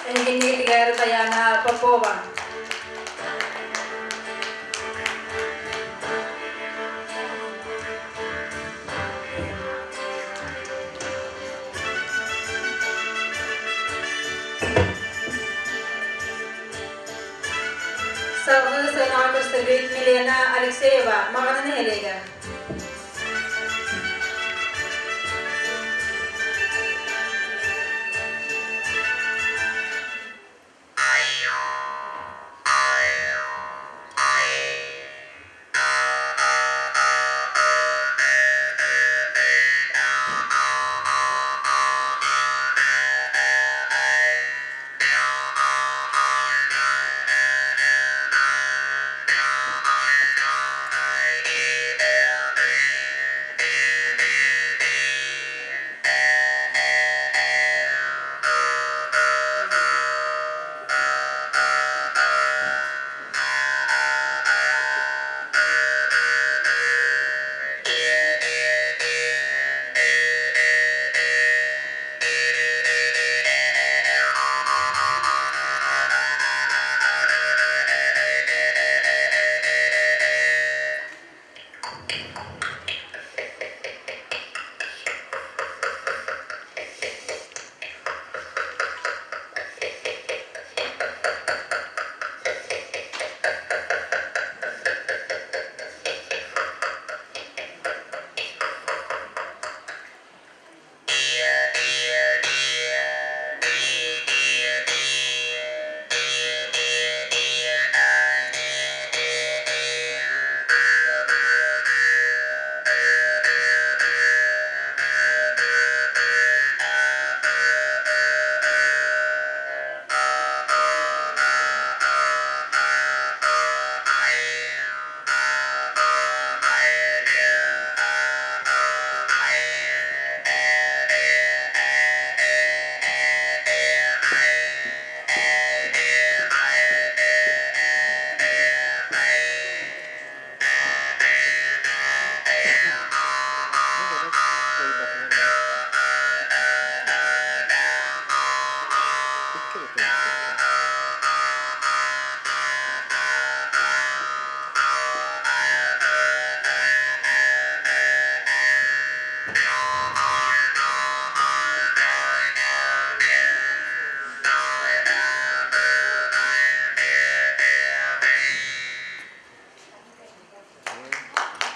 Энергетикар Даяна Попова. Салгы сынаға Кырсыбек Милена Алексеева, мағанын әхелеген.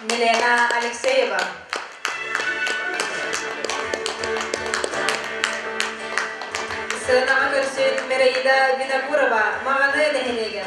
Milena Alexeyeva. Sığınağa görsün Mereyda Vinakurova, mağanı nehilegen.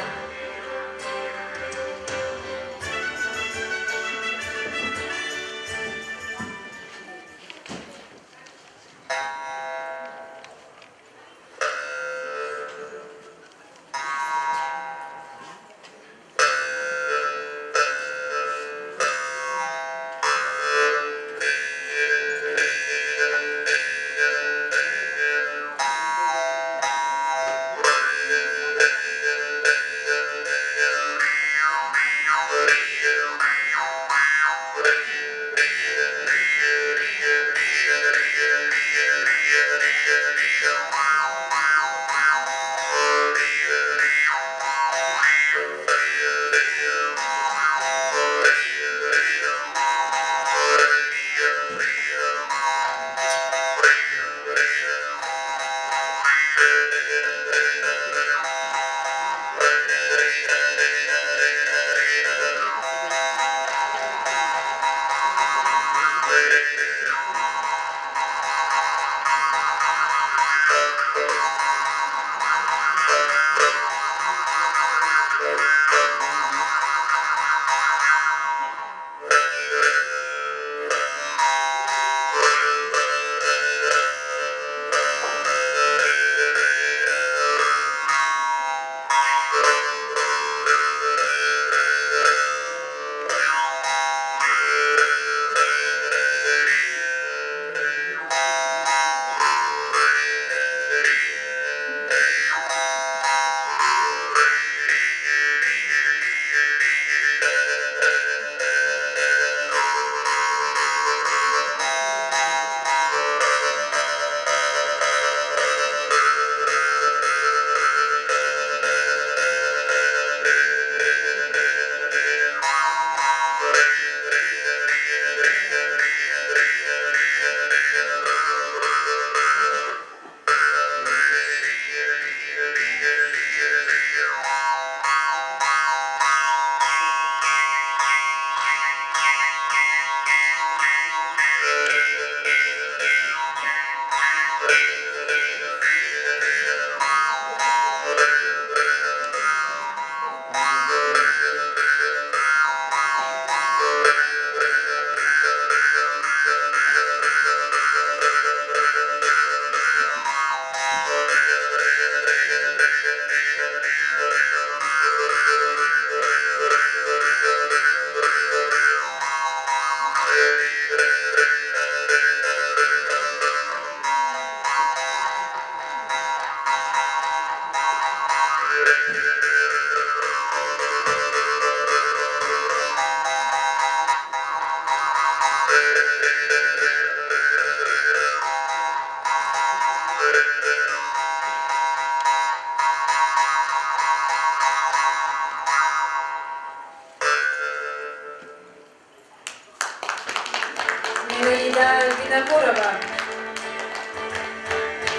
Mereyda Vinakurova.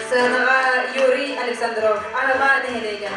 Sığınağa Yuri Alexandrov, araba nehilegen.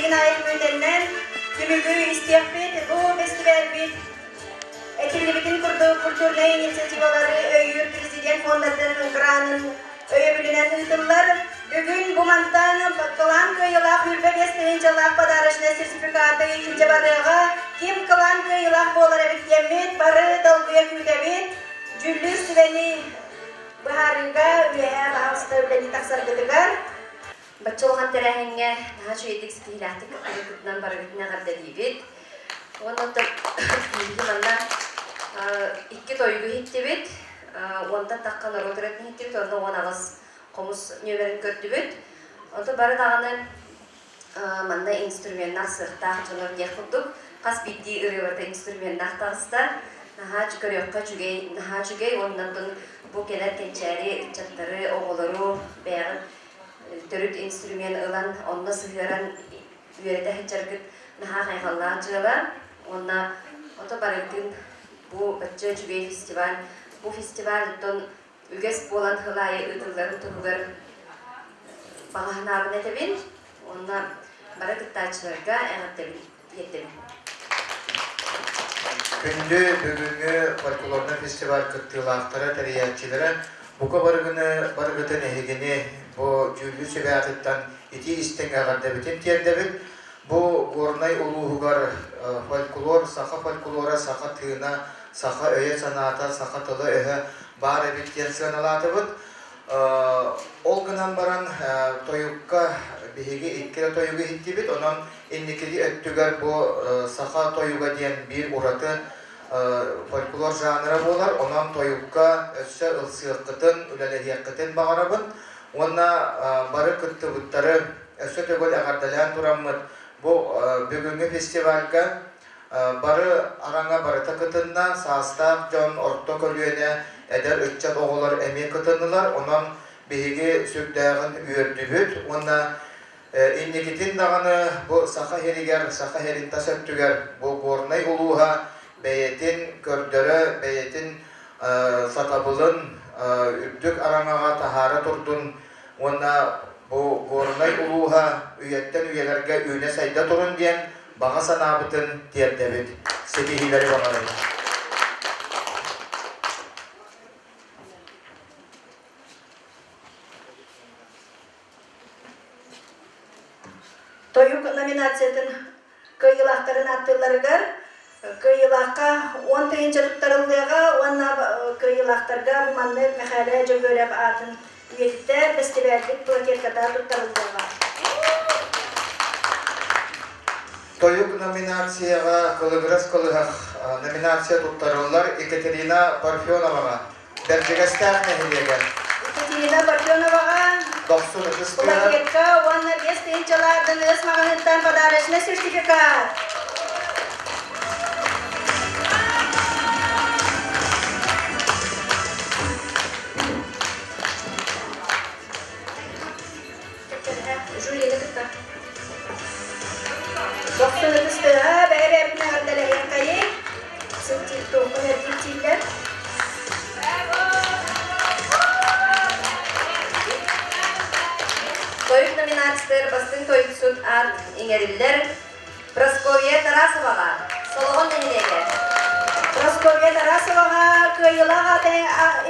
Екатерина Аймөтеннен түмүгү истияппет бу фестиваль бит Этилибитин культурный инициативалары өйүр президент фондатын гранын өйөбүлүнен ытыллар бүгүн бумантан кылан кыйылак үлбе бестеген жылак подарочный сертификаты инже барыга ким кылан кыйылак болар эбитемит бары долгуя күтебит жүллүр сүбени баарынга үлеһэ баалыста үлени таксардыгар Бачылған тәрәһеңе наһашу едік стилятык арыкытнан барыгытына гарда дибит. Онда манна икки тойгу хиттибит. Онда таккан оротыратын хиттибит. Онда онагыз комус нөберин көттүбүт. Онда бары даганы манна инструментнах сыктак жонор дек курдук. Кас битти ырыбырда инструментнах тагыста. Наха чүкөрөкка чүгей ондан бу келер кенчери чаттары оголору бэягын төрүт инструмент ылан онна сыгыран үйөрөтө хичергит наха кайгаллаан жыла онна ото барыгын бу бачча жүгей фестиваль бу фестивальдон үгес болан хылайы ытылларын тугулар багаһынаабын этебин онна барыгыттаачыларга эңаттебин еттебин Күндү бүгүнгү фольклорный фестиваль кыттыылаактара тариятчылары бука барыгытын эхигини бу жүлдү себяатыттан ити истеңгаганда битин тиердебит бу горнай улуугар фольклор саха фольклора саха тыына саха өйө санаата саха тылы өһө баары биттен сыаналаатыбыт ол гынан баран тоюкка биһиги иккире тоюгу хиттибит онон инникиги өттүгер бу саха тоюга диэн бир ураты фольклор жанры болар онон тоюкка өссө ылсыаккытын үлелехиаккытын багарабыт онна бары кыттыбыттары өссө төгөл агардалаан тураммыт бу бүгүнгү фестивальга бары араңа барыта кытынна саастаак жон орто көлүөнө эдер үччат оголор эми кытыннылар онон биһиги сүрдээгин үөрдүбүт онна инникитин даганы бу саха херигер саха херинта сөттүгер бу горнай улууха бэйетин көрдөрө бэйетин сатабылын үрдүк араңага тахара турдун онна бу горнай улууха үйеттен үйелерге үйне сайда турун диэн бага санаабытын тиердебит себихилери багарый Тоюк номинациятын кыйылактарын аттыларыгар кыйылакка 10 тыйынча туттарылыга онна кыйылактарга манны мехале жөгөрөп атын үеттер фестивальдик плакеткада туттарылыга Тоюк номинацияга кылыгырас кылыгах номинация туттарылар Екатерина Парфеновага Бердигастак нехилеге Екатерина Парфеновага плакетка онна 5 тыйынчалардын өз магынытан подарочный сертификат Жюлині кытта. Доктор Тыстыга бәйрәбіне ғардалайын қайы Сылтил тоқын әрдеттейлер Тоюк номинациялар бастың тоюксут ат иңериллер Прасковья Тарасоваға Солоғын нәйдеге Прасковья Тарасоваға кыйылақ аты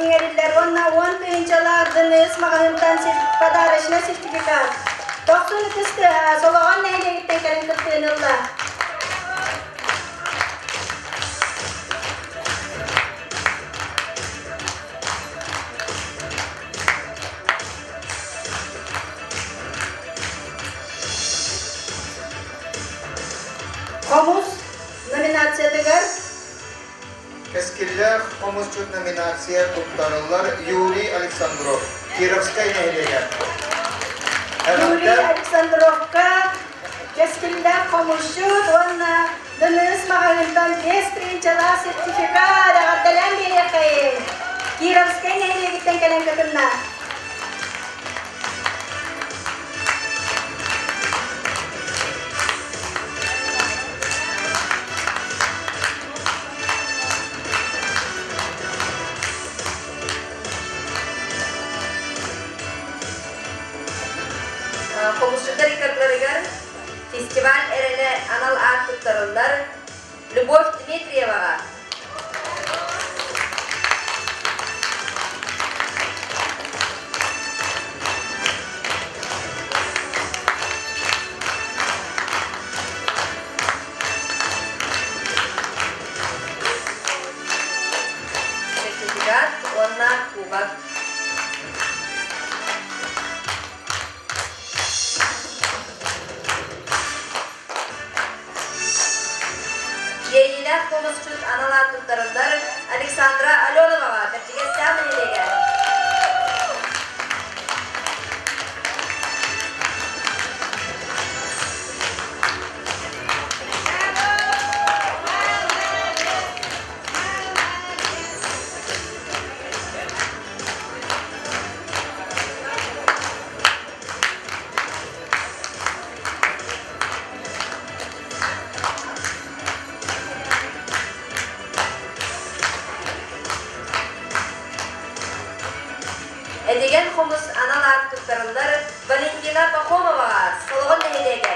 иңериллер онна 10 тыйынчалардын өз мағанымтан подарочный сертификат Доктор Тыстыга солоған нәйдегіттен кәрін кіптенілді Комус номинациядыгар Кескиллер комусчут номинация туттарылар Юрий Александров Кировская нехилеге Юрий Александровка Кескилля комушут онна дыныс мағанымтан 5 тыйынчала сертификат ағардалан берекайын Кировская нехилегіттен кәлін кітімна Komuşçular ikartlarıgar festival туттарылар Любовь Дмитриеваға. Сертификат, онна кубок. Ейнилер комысчут аналар туттарылар Александра Аленоваға кірчіге сәмін елеге. Эдеген хомус аналар туттарылар Валентина Пахомоваға солығын елеге.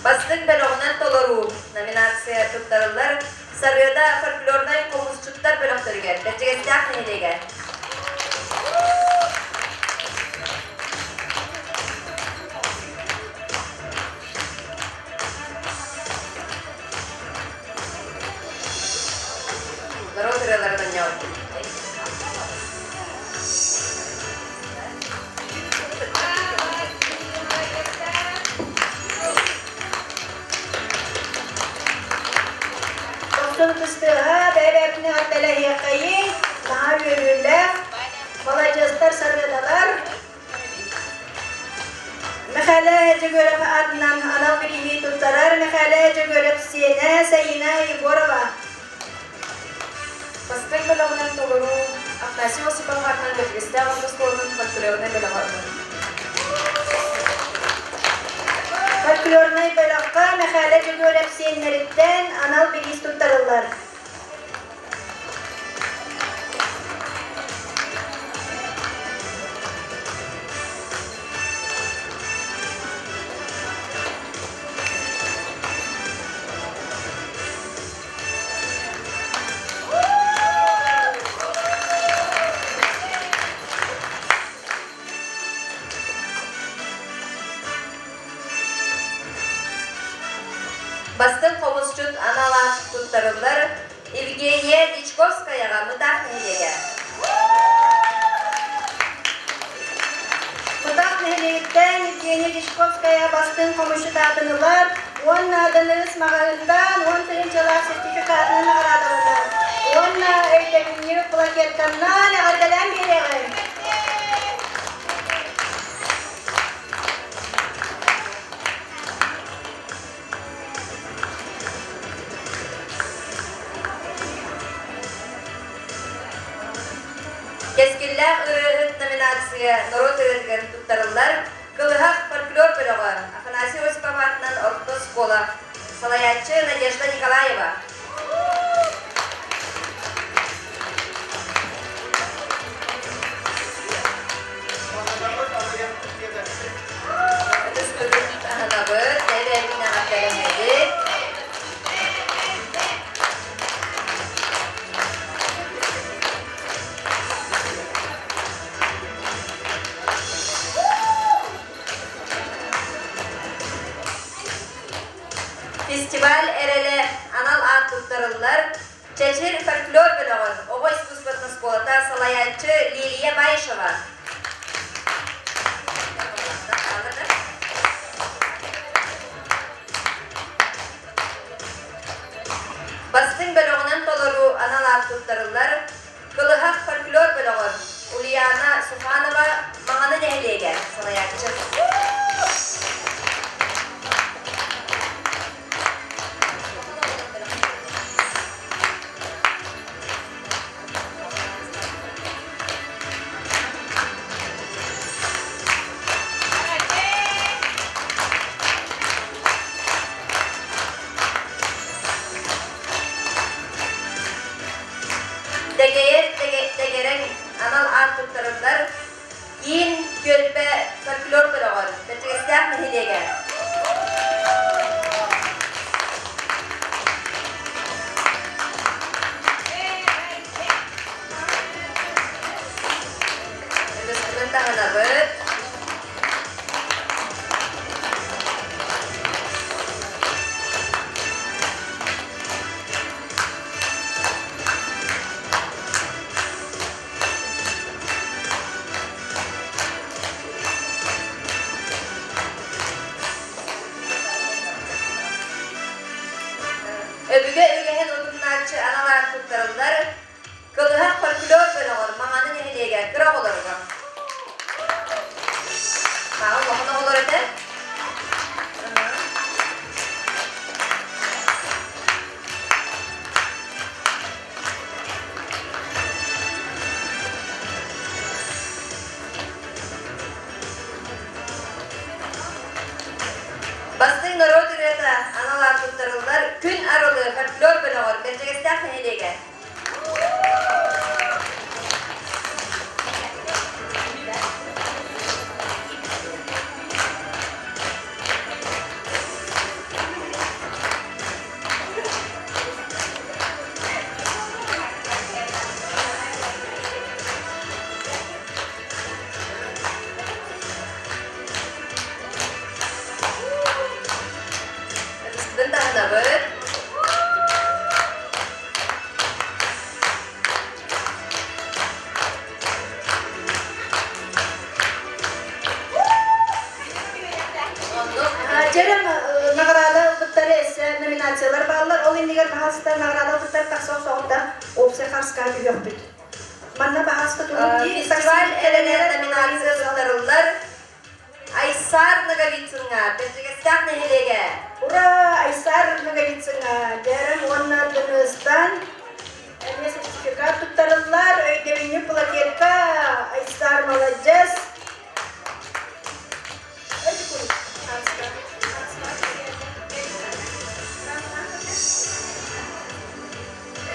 Бастың бөлігінен толыру номинация туттарылар Сарыда фольклорнай комусчуттар бөліктірген. Кәчіге сәқ нелеге. Народ реларынан яуды. Kıstığıha devletini atele yakayı, daha yürürler, balacızlar sarıdalar. Mekhalece görüp adından anal birihi tuttarar, mekhalece görüp sine, seyine, Igorova. Бастың бөлігінен толыру Афнасий Осипов атынан Бергестен Сколының фольклорный бөлігі. Folklornay bölükka, mekhalece görüp sinleritten anal birihi tuttarırlar. Бастың комусчут аналар туттарылар Евгения Дичковскаяға мұтақ нелеге. Mutak nehlilikten Evgeniya Dishkovskaya bastın komuşu tatınılar, onun adını ısmağından 10 tıyınçalar sertifikatını aradırlar. Onun öydegini plakettandan ağırdalan biriğim. Keskiller ırıhıt nominasiya Narod Öğretgeni tuttarıllar Kılıhak folklor bölüğü Афанасий Осипов атынан Орто Скола Салаятчы Надежда Николаева. Festival erele anal art tuttarıllar Çeçil folklor bölüğü Ogo искусственный сколата Салаятчы Лилия Байышева. Бастың bölüğünden толыру anal art tuttarıllar Kılıhak folklor bölüğü Ульяна Суфанова маңаны нәйлеге Салаятчы. anal artutlarınlar yin gölbe folklor bölüğür. Beçegesler mehilege. Öbüsünün dağınabıt. Öbüge hen odunlarçı analar tuttarınlar kılıha folklor bölüğür. Mağanın ehliye kıra olur mu? Mağan lokuna olur eder. Bastın narod üreta analar tuttarınlar gün aralığı folklor bölüğür. Beçegesler mehilege. Öbüsünün dağınabıt. Jerem nagrada butları esse nominatsiyalar bağlar. Ol indiger bahasta nagrada butları taksoq soğukta opse karska yok bit. Manna bahasta tuğun ki Festival erenler nominatsiyalarınlar Aysar Nagavitsunga, Beçegesler mehilege. Ura Aysar Nagavitsunga. Jerem onlar dönüstan Ene sertifikat tutarılar. Öydevini plaketka Aysar malacağız.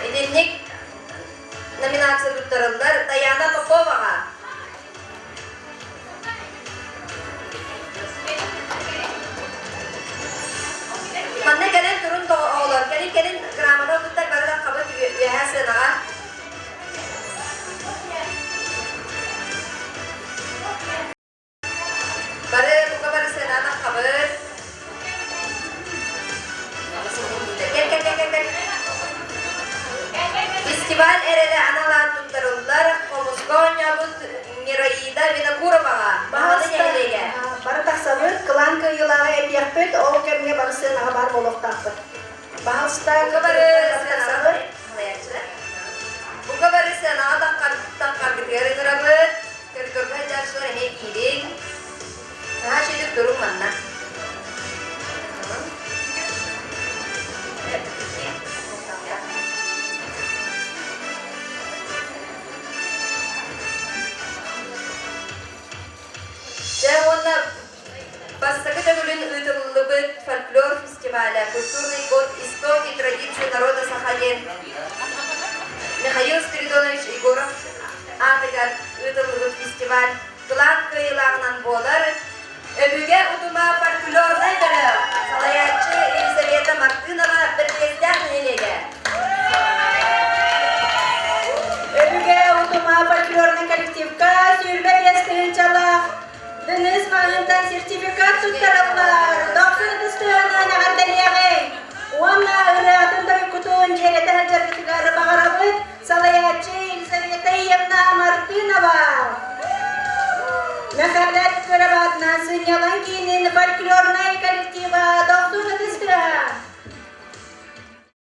Edinlik nominasiya tuttarılar Dayana Popova'a. Manne gelen turun da olur. Gelin gramada tuttar barıda kabut üyehese nağa. Barı bu kabarı senada kabut. Gel. Festival erele analar tuttarılar Komuskonya but Miraida Vinakurova. Bahanı yehlege. Bara taksabıt kılan kıyılağı etiyakbet o kemge barısı nağa bar bolok takbıt. Bahasta Bu kabarı senada Bu kabarı senada takkar gidiyor ingrabıt. Kırkırda jarsuar he giring. Nah şidip durum manna. Jawonna Бастакы төгүлүн ыйтылыбыт фольклор фестиваля, культурный год истории традицию народа Сахалин. Михаил Спиридонович Егоров атыгар ыйтылыбыт фестиваль кылан кыйлагынан болар. Өбүгө утума фольклорный бөлө салаятчы Елизавета Мартынова Бетестян элеге. Öbüge utuma folklorный коллективка сүйрме бестирин чала. Deniz mağıntan sertifikat tuttarılar. Doksun üstüne nağardaliyağın. Ona ıratında yukutun cerete halcargıtıgarı bağırabıt. Salayatçı Елизавета Евна Мартынова. Мехарdat körabadına sınyalan kinin folklor